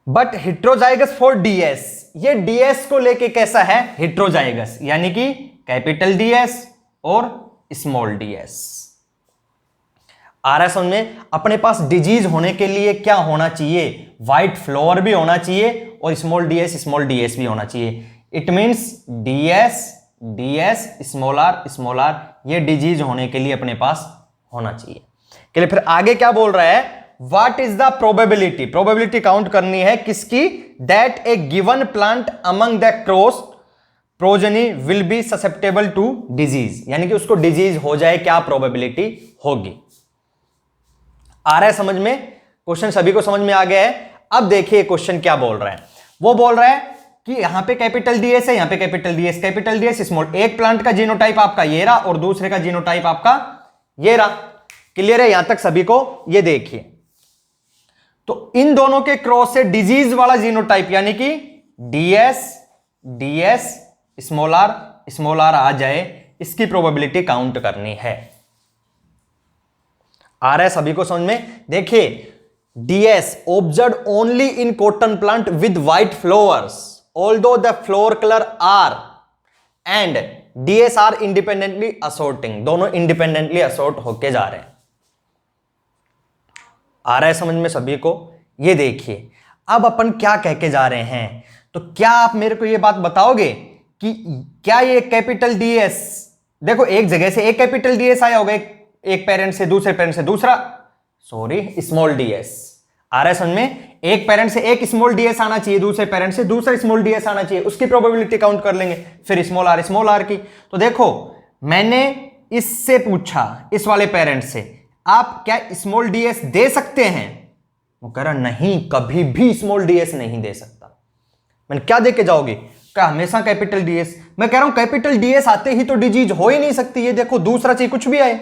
but heterozygous for DS, ये डीएस को लेके कैसा है, हेट्रोजाइगस, यानी कि कैपिटल डीएस और स्मॉल डीएस। आ रहा है समझ में। अपने पास डिजीज होने के लिए क्या होना चाहिए, व्हाइट फ्लोवर भी होना चाहिए और स्मॉल डीएस भी होना चाहिए। It means DS small R, ये डिजीज होने के लिए अपने पास होना चाहिए। के लिए फिर आगे क्या बोल रहा है, what is the probability count करनी है किसकी, that a given plant among the cross progeny will be susceptible to disease, यानी कि उसको डिजीज हो जाए, क्या प्रोबेबिलिटी होगी। आ रहा है समझ में? क्वेश्चन सभी को समझ में आ गया है? अब देखिए क्वेश्चन क्या बोल रहा है। वो बोल रहा है कि यहां पे कैपिटल डीएस है, यहां पे कैपिटल डीएस स्मॉल। एक प्लांट का जीनोटाइप आपका ये रहा और दूसरे का जीनोटाइप आपका ये रहा। क्लियर है यहां तक सभी को? ये देखिए, तो इन दोनों के क्रॉस से डिजीज वाला जीनोटाइप यानी कि डीएस डीएस स्मॉल आर आ जाए, इसकी प्रोबेबिलिटी काउंट करनी है। आ रहा है सभी को समझ में? देखिए, DS observed only in cotton plant with white flowers although the flower colour R and DS R independently assorting. दोनों इंडिपेंडेंटली असोर्ट होके जा रहे हैं। आ रहा है समझ में सभी को? ये देखिए, अब अपन क्या कह के जा रहे हैं, तो क्या आप मेरे को ये बात बताओगे कि क्या ये कैपिटल डीएस, देखो एक जगह से एक कैपिटल डीएस आया होगा, एक पेरेंट से दूसरे पेरेंट से दूसरा, सॉरी स्मॉल डीएस। आ रहा है समझ में? एक पेरेंट से एक स्मॉल डीएस आना चाहिए, दूसरे पेरेंट से दूसरा स्मॉल डीएस आना चाहिए, उसकी प्रोबेबिलिटी काउंट कर लेंगे, फिर स्मॉल आर की। तो देखो, मैंने इससे पूछा, इस वाले पेरेंट से, आप क्या स्मॉल डीएस दे सकते हैं? वो कह रहा नहीं, कभी भी स्मॉल डीएस नहीं दे सकता। मैंने क्या दे के जाओगे? क्या हमेशा कैपिटल डीएस? मैं कह रहा हूं कैपिटल डीएस आते ही तो डिजीज हो ही नहीं सकती। ये देखो, दूसरा चाहिए कुछ भी आए।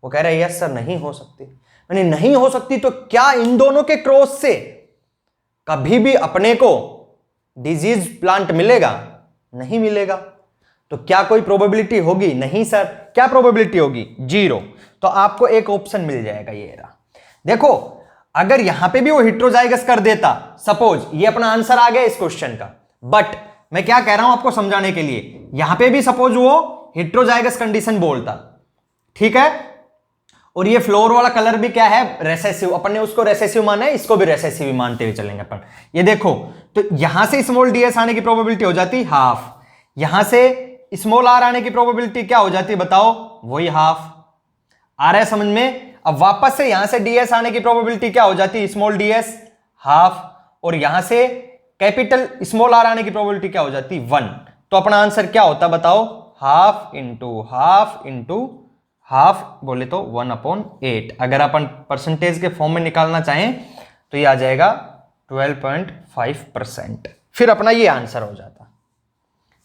वो कह रहा है यस सर, नहीं हो सकती। मैंने नहीं हो सकती, तो क्या इन दोनों के क्रॉस से कभी भी अपने को डिजीज प्लांट मिलेगा? नहीं मिलेगा। तो क्या कोई प्रोबेबिलिटी होगी? नहीं सर। क्या प्रोबेबिलिटी होगी? 0। तो आपको एक ऑप्शन मिल जाएगा, ये रहा। देखो, अगर यहां पे भी वो हेट्रोजाइगस कर देता, सपोज ये अपना आंसर आ गया इस क्वेश्चन का, बट मैं क्या कह रहा हूं आपको समझाने के लिए, यहां पे भी सपोज वो हेट्रोजाइगस कंडीशन बोलता, ठीक है, और ये फ्लोर वाला कलर भी क्या है? रेसेसिव। अपन ने उसको रेसेसिव माना है, इसको भी रेसेसिव ही मानते हुए चलेंगे अपन। ये देखो, तो यहां से स्मॉल डीएस आने की प्रोबेबिलिटी हो जाती हाफ, यहां से स्मॉल आर आने की प्रोबेबिलिटी क्या हो जाती बताओ? वही हाफ। आ रहा है समझ में? अब वापस से यहां से डीएस आने की प्रोबेबिलिटी क्या हो जाती? स्मॉल डीएस हाफ, और यहां से कैपिटल स्मॉल आर आने की प्रोबेबिलिटी क्या हो जाती? 1। तो अपना आंसर क्या होता बताओ? हाफ इंटू हाफ बोले तो 1/8। अगर अपन परसेंटेज के फॉर्म में निकालना चाहें तो ये आ जाएगा 12.5%। फिर अपना ये आंसर हो जाता।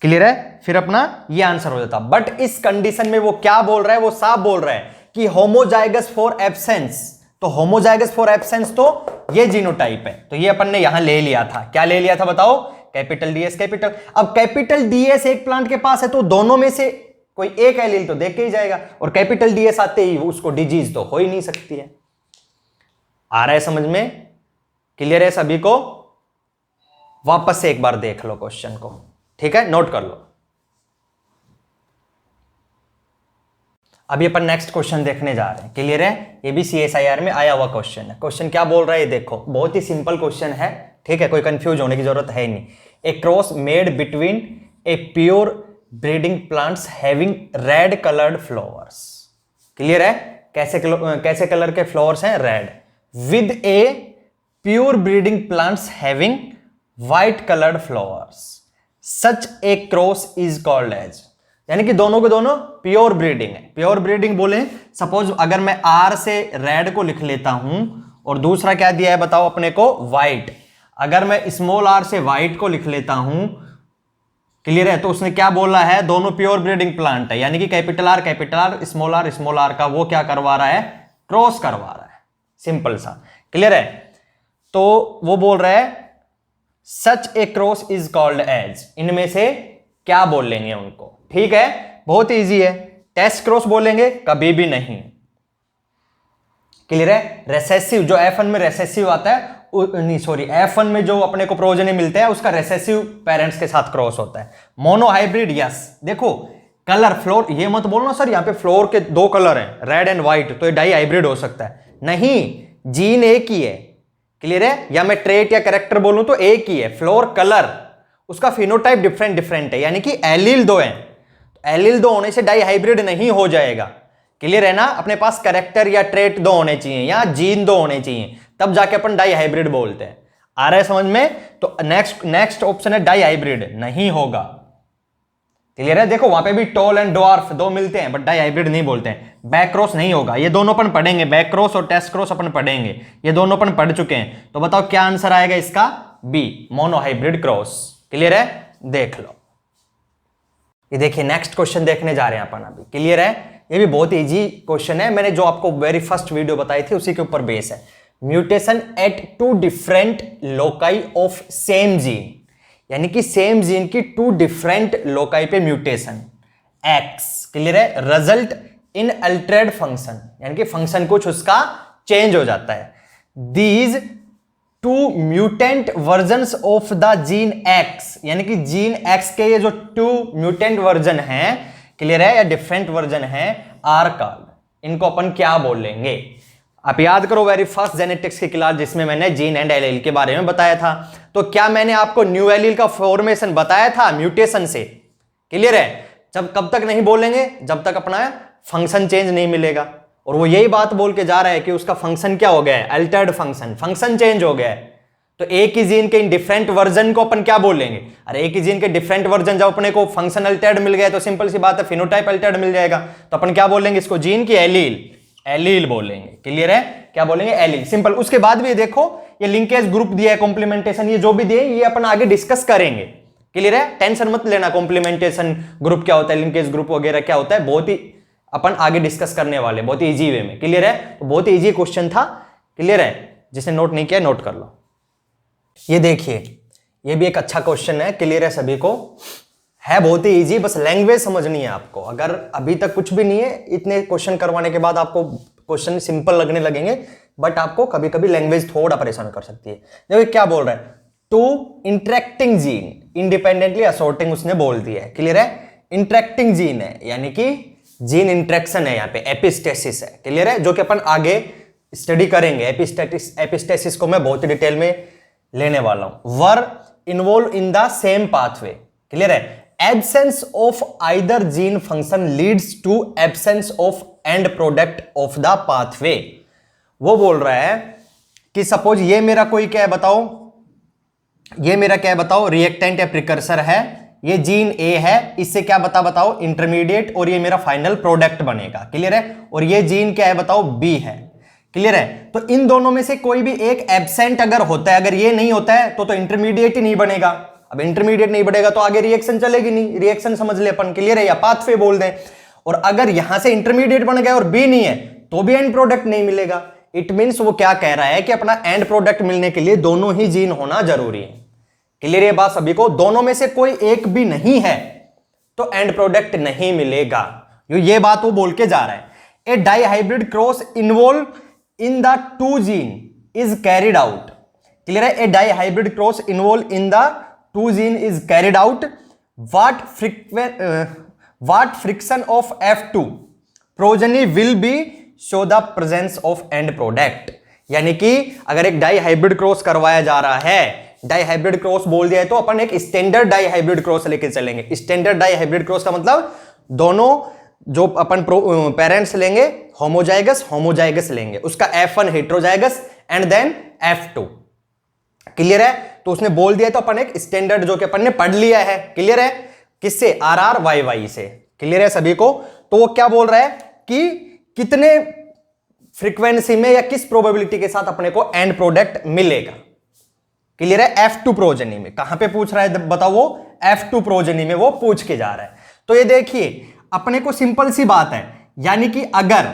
क्लियर है? फिर अपना ये आंसर हो जाता। बट इस कंडीशन में वो क्या बोल रहा है? वो साफ बोल रहा है कि होमोजाइगस फॉर एब्सेंस। तो होमोजाइगस फॉर एब्सेंस तो ये जीनोटाइप है, तो ये अपन ने यहां ले लिया था। क्या ले लिया था बताओ? Capital DS capital. अब कैपिटल डीएस एक प्लांट के पास है तो दोनों में से कोई एक एलील तो देख के ही जाएगा, और कैपिटल डीएस आते ही उसको डिजीज तो हो ही नहीं सकती है। आ रहा है समझ में? क्लियर है सभी को? वापस से एक बार देख लो क्वेश्चन को, ठीक है, नोट कर लो। अभी अपन नेक्स्ट क्वेश्चन देखने जा रहे हैं। क्लियर है? ये भी सीएसआईआर में आया हुआ क्वेश्चन है। क्वेश्चन क्या बोल रहा है ये देखो, बहुत ही सिंपल क्वेश्चन है, ठीक है, कोई कंफ्यूज होने की जरूरत है नहीं। A cross made between a pure breeding plants having red coloured flowers. Clear है? कैसे कलर के फ्लावर्स हैं? Red. With a pure breeding plants having white coloured flowers, such a cross is called as. यानी कि दोनों के दोनों pure breeding है। प्योर ब्रीडिंग बोले, सपोज अगर मैं आर से रेड को लिख लेता हूं और दूसरा क्या दिया है बताओ अपने को? व्हाइट। अगर मैं स्मॉल आर से व्हाइट को लिख लेता हूं, क्लियर है, तो उसने क्या बोला है? दोनों प्योर ब्रीडिंग प्लांट है, यानी कि कैपिटल आर स्मॉल आर का वो क्या करवा रहा है? क्रॉस करवा रहा है। सिंपल सा। क्लियर है? तो वो बोल रहा है सच a cross is called as. इनमें से क्या बोलेंगे उनको? ठीक है, बहुत इजी है। टेस्ट क्रॉस बोलेंगे? कभी भी नहीं। क्लियर है? रेसेसिव, जो F1 में रेसेसिव आता है, नहीं सॉरी, F1 में जो अपने को प्रोजेनी मिलते हैं उसका रेसेसिव पेरेंट्स के साथ क्रॉस होता है। Mono hybrid, yes. देखो कलर फ्लोर, ये मत बोलना सर यहाँ पे फ्लोर के 2 कलर हैं, रेड एंड व्हाइट, तो ये डाई हाइब्रिड हो सकता है। नहीं, जीन एक ही है। क्लियर है? या मैं ट्रेट या कैरेक्टर बोलूं तो एक ही है। फ्लोर कलर, उसका फिनोटाइप डिफरेंट है, यानी कि एलील 2 है। एलील 2 होने से डाई हाइब्रिड नहीं हो जाएगा। क्लियर है ना? अपने पास कैरेक्टर या ट्रेट 2 होने चाहिए या जीन 2 होने चाहिए, तब जाके अपन डाई हाइब्रिड बोलते हैं। आ रहा है समझ में? तो नेक्स्ट ऑप्शन है डाई हाइब्रिड, नहीं होगा। क्लियर है? देखो वहां पे भी टॉल एंड ड्वार्फ दो मिलते हैं बट डाई हाइब्रिड नहीं बोलते हैं। बैक क्रॉस नहीं होगा, ये दोनों अपन पढ़ेंगे, बैक क्रॉस और टेस्ट क्रॉस अपन पढ़ेंगे, ये दोनों अपन पढ़ चुके हैं। तो बताओ क्या आंसर आएगा इसका? B, monohybrid cross. क्लियर है? देख लो, ये देखिए नेक्स्ट क्वेश्चन देखने जा रहे हैं अपन अभी। क्लियर है? ये भी बहुत इजी क्वेश्चन है, मैंने जो आपको वेरी फर्स्ट वीडियो बताई थी उसी के ऊपर बेस है। Mutation at two different loci of same gene, यानी कि सेम जीन की टू डिफरेंट लोकाई पे म्यूटेशन एक्स, क्लियर है, रिजल्ट इन अल्टरेड फंक्शन, यानी कि फंक्शन कुछ उसका चेंज हो जाता है। These two mutant versions of the gene X, यानी कि जीन एक्स के ये जो टू म्यूटेंट वर्जन हैं, क्लियर है, या डिफरेंट वर्जन हैं, आर कॉल्ड, इनको अपन क्या बोलेंगे? आप याद करो वेरी फर्स्ट जेनेटिक्स की क्लास जिसमें मैंने जीन एंड एलील के बारे में बताया था, तो क्या मैंने आपको न्यू एलील का फॉर्मेशन बताया था म्यूटेशन से? क्लियर है? जब कब तक नहीं बोलेंगे? जब तक अपना फंक्शन चेंज नहीं मिलेगा। और वो यही बात बोल के जा रहा है कि उसका फंक्शन क्या हो गया है? अल्टर्ड फंक्शन, फंक्शन चेंज हो गया है। तो एक ही जीन के इन डिफरेंट वर्जन को अपन क्या बोलेंगे? अरे एक ही जीन के डिफरेंट वर्जन जब अपने को फंक्शन अल्टर्ड मिल गया तो सिंपल सी बात है फिनोटाइप अल्टर्ड मिल जाएगा, तो अपन क्या बोलेंगे इसको? जीन की एलील, एलील बोलेंगे। क्लियर है? क्या बोलेंगे? Allele, simple. उसके बाद भी देखो ये लिंकेज ग्रुप दिया है, कॉम्प्लीमेंटेशन, ये जो भी दिए ये अपन आगे डिस्कस करेंगे। क्लियर है? टेंशन मत लेना, कॉम्प्लीमेंटेशन ग्रुप क्या होता है, लिंकेज ग्रुप वगैरह क्या होता है, बहुत ही अपन आगे डिस्कस करने वाले, बहुत ही इजी वे में। क्लियर है? तो बहुत ही इजी क्वेश्चन था। क्लियर है? जिसने नोट नहीं किया नोट कर लो। ये देखिए ये भी एक अच्छा क्वेश्चन है। क्लियर है? सभी को है बहुत ही इजी, बस लैंग्वेज समझनी है आपको। अगर अभी तक कुछ भी नहीं है, इतने क्वेश्चन करवाने के बाद आपको क्वेश्चन सिंपल लगने लगेंगे, बट आपको कभी कभी लैंग्वेज थोड़ा परेशान कर सकती है। देखो क्या बोल रहा है, to interacting gene independently assorting, उसने बोल दिया है। क्लियर है? इंटरेक्टिंग जीन है, यानी कि जीन इंटरेक्शन है, यहाँ पे एपिस्टेसिस है। क्लियर है? जो कि अपन आगे स्टडी करेंगे। एपिस्टेसिस को मैं बहुत डिटेल में लेने वाला हूं। Were involved in the same pathway. Clear है? Absence of either gene function leads to absence of end product of the pathway. वो बोल रहा है कि सपोज ये मेरा कोई क्या है बताओ, ये मेरा क्या है बताओ, रिएक्टेंट या प्रिकर्सर है, ये जीन ए है, इससे क्या बताओ इंटरमीडिएट, और ये मेरा फाइनल प्रोडक्ट बनेगा। क्लियर है? और ये जीन क्या है बताओ? बी है। क्लियर है? तो इन दोनों में से कोई भी एक एब्सेंट अगर होता है, अगर ये नहीं होता है तो इंटरमीडिएट ही नहीं बनेगा। अब इंटरमीडिएट नहीं बढ़ेगा तो आगे रिएक्शन चलेगी नहीं, रिएक्शन समझ ले अपन। क्लियर है? या पाथवे बोल दें। और अगर यहां से इंटरमीडिएट बन गया और बी नहीं है तो भी एंड प्रोडक्ट नहीं मिलेगा। इट मीन्स वो क्या कह रहा है कि अपना एंड प्रोडक्ट मिलने के लिए दोनों ही जीन होना जरूरी है। क्लियर है बात सभी को? दोनों में से कोई एक भी नहीं है तो एंड प्रोडक्ट नहीं मिलेगा। ये बात वो बोल के जा रहा है। A dihybrid cross involve in the two gene is carried out. Clear है? A dihybrid cross involve in the two gene is carried out what friction of F2 progeny will be show the presence of end product. यानी कि अगर एक die hybrid cross करवाया जा रहा है, die hybrid cross बोल दिया है तो अपन एक स्टैंडर्ड डाई हाइब्रिड क्रॉस लेके चलेंगे। स्टैंडर्ड डाई हाइब्रिड क्रॉस का मतलब दोनों जो अपन पेरेंट्स लेंगे होमोजाइगस लेंगे, उसका F1 heterozygous and then F2। Clear है? तो उसने बोल दिया तो अपन एक स्टैंडर्ड जो कि अपन ने पढ़ लिया है। क्लियर है? किससे? RRYY से। क्लियर है सभी को? तो वो क्या बोल रहा है कि कितने फ्रीक्वेंसी में या किस प्रोबेबिलिटी के साथ अपने को एंड प्रोडक्ट मिलेगा। क्लियर है? F2 प्रोजेनी में। कहां पे पूछ रहा है बताओ? वो F2 प्रोजेनी में वो पूछ के जा रहा है। तो ये देखिए अपने को सिंपल सी बात है, यानी कि अगर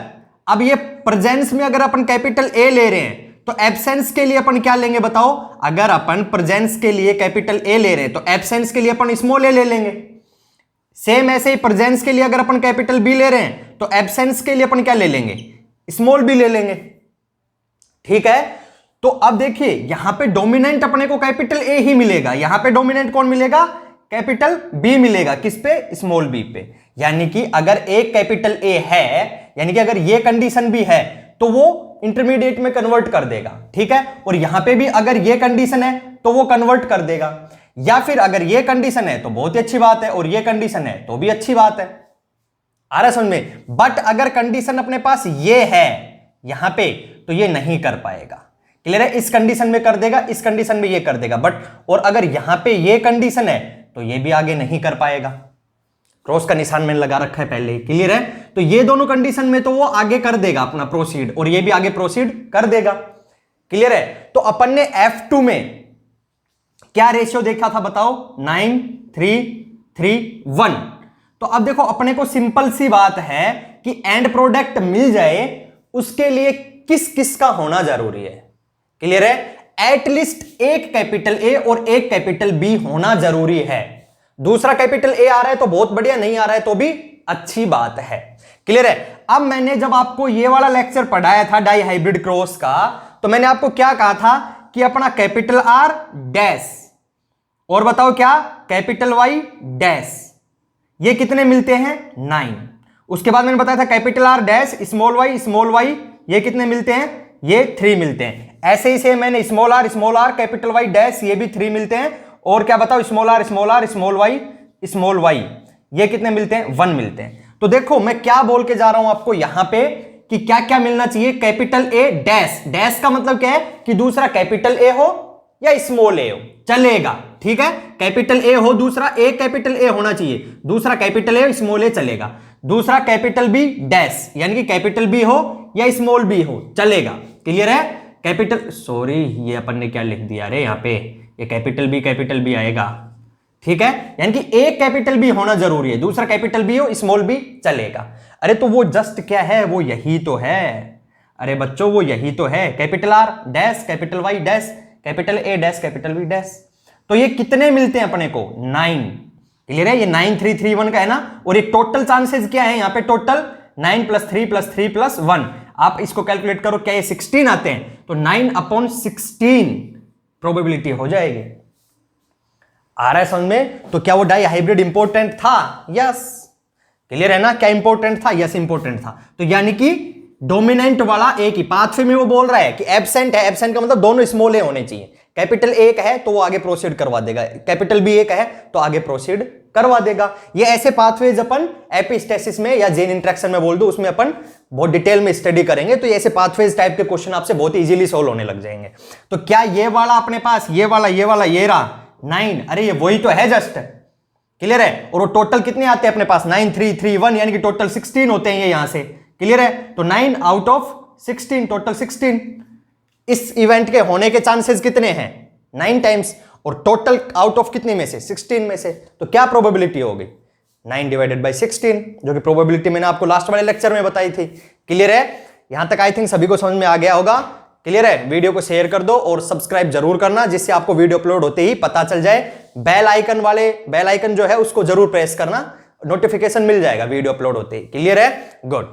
अब ये प्रेजेंस में अगर अपन कैपिटल A ले रहे हैं तो एब्सेंस के लिए अपन क्या लेंगे बताओ? अगर अपन प्रेजेंस के लिए कैपिटल A ले रहे हैं तो एब्सेंस के लिए अपन स्मॉल a ले लेंगे। सेम ऐसे ही प्रेजेंस के लिए अगर अपन कैपिटल B ले रहे हैं तो एब्सेंस के लिए अपन क्या ले लेंगे? स्मॉल b ले लेंगे। ठीक है? तो अब देखिए यहां पे डोमिनेंट अपने को कैपिटल A ही मिलेगा, यहां पे डोमिनेंट कौन मिलेगा? कैपिटल B मिलेगा। किस पे? स्मॉल b पे। यानी कि अगर एक कैपिटल A है, यानी कि अगर ये कंडीशन भी है तो वो इंटरमीडिएट में कन्वर्ट कर देगा। ठीक है? और यहां पे भी अगर ये कंडीशन है तो वो कन्वर्ट कर देगा, या फिर अगर ये कंडीशन है तो बहुत ही अच्छी बात है और ये कंडीशन है तो भी अच्छी बात है। आ रहा समझ में? बट अगर कंडीशन अपने पास ये है यहां पे तो ये नहीं कर पाएगा। क्लियर है? इस कंडीशन में कर देगा, इस कंडीशन में ये कर देगा, बट और अगर यहां पे ये कंडीशन है तो ये भी आगे नहीं कर पाएगा। क्रॉस का निशान मैंने लगा रखा है पहले ही, क्लियर है। तो ये दोनों कंडीशन में तो वो आगे कर देगा अपना प्रोसीड, और ये भी आगे प्रोसीड कर देगा, क्लियर है। तो अपन ने F2 में क्या रेशियो देखा था बताओ, 9 3 3 1। तो अब देखो अपने को सिंपल सी बात है कि एंड प्रोडक्ट मिल जाए उसके लिए किस किस का होना जरूरी है, क्लियर है। एटलीस्ट एक कैपिटल ए और एक कैपिटल बी होना जरूरी है। दूसरा कैपिटल ए आ रहा है तो बहुत बढ़िया, नहीं आ रहा है तो भी अच्छी बात है, क्लियर है। अब मैंने जब आपको ये वाला लेक्चर पढ़ाया था डाई हाइब्रिड क्रॉस का, तो मैंने आपको क्या कहा था कि अपना कैपिटल आर डैश और बताओ क्या कैपिटल वाई डैश, ये कितने मिलते हैं 9। उसके बाद मैंने बताया था capital R dash small Y ये कितने मिलते हैं, ये 3 मिलते हैं। ऐसे ही से मैंने small R capital Y dash ये भी 3 मिलते हैं। और क्या बताओ स्मॉल आर स्मॉल वाई ये कितने मिलते हैं, 1 मिलते हैं। तो देखो मैं क्या बोल के जा रहा हूं आपको यहां पे कि क्या क्या मिलना चाहिए, कैपिटल ए डैश, डैश का मतलब क्या है कि दूसरा कैपिटल ए हो या स्मॉल ए हो चलेगा, ठीक है। कैपिटल ए हो, दूसरा एक कैपिटल ए होना चाहिए, दूसरा कैपिटल ए स्मॉल ए चलेगा। दूसरा कैपिटल बी डैश यानी कि कैपिटल बी हो या स्मॉल बी हो चलेगा, क्लियर है। कैपिटल सॉरी ये अपन ने क्या लिख दिया रे, यहां पे ये कैपिटल बी आएगा, ठीक है। यानी कि एक कैपिटल बी होना जरूरी है, दूसरा कैपिटल बी हो स्मॉल बी चलेगा। अरे तो वो जस्ट क्या है, वो यही तो है, अरे बच्चों वो यही तो है। Capital R dash capital Y dash capital A dash capital B dash. तो ये कितने मिलते हैं अपने को 9, क्लियर है। ये 9 3 3 1 का है ना। और ये टोटल चांसेस क्या है यहाँ पे, टोटल 9 + 3 + 3 + 1। आप इसको कैलकुलेट करो, क्या ये 16 आते हैं, तो 9/16 प्रोबेबिलिटी हो जाएगी। आ रहा है समझ में। तो क्या वो डाई हाइब्रिड इंपॉर्टेंट था, यस, क्लियर है ना। क्या इंपॉर्टेंट था, यस इंपॉर्टेंट था। तो यानी कि डोमिनेंट वाला एक ही पाथवे में वो बोल रहा है कि एब्सेंट है, एब्सेंट का मतलब दोनों स्मॉल ए होने चाहिए। कैपिटल ए का है तो वो आगे प्रोसीड करवा देगा, कैपिटल बी ए का है तो आगे प्रोसीड करवा देगा। ये ऐसे पाथवेज अपन एपिस्टेसिस में या जेन इंटरेक्शन में बोल दो, उसमें अपन बहुत डिटेल में स्टडी करेंगे। तो ये ऐसे पाथवेज टाइप के क्वेश्चन आपसे बहुत इजीली सोल्व होने लग जाएंगे। तो क्या ये वाला अपने पास ये वाला ये रहा 9, अरे ये वही तो है जस्ट, क्लियर है। और वो टोटल कितने आते हैं अपने पास 9 3 3 1 यानी कि टोटल 16 होते हैं ये यहां से, क्लियर है। तो 9/16 टोटल 16। इस इवेंट के होने के चांसेस कितने हैं 9 टाइम्स, और टोटल आउट ऑफ कितने में से 16 में से। तो क्या प्रोबेबिलिटी होगी 9/16, जो कि प्रोबेबिलिटी मैंने आपको लास्ट वाले लेक्चर में बताई थी, क्लियर है। यहां तक आई थिंक सभी को समझ में आ गया होगा, क्लियर है। वीडियो को शेयर कर दो और सब्सक्राइब जरूर करना, जिससे आपको वीडियो अपलोड होते ही पता चल जाए। बेल आइकन जो है उसको जरूर प्रेस करना, नोटिफिकेशन मिल जाएगा वीडियो अपलोड होते ही, क्लियर है, गुड।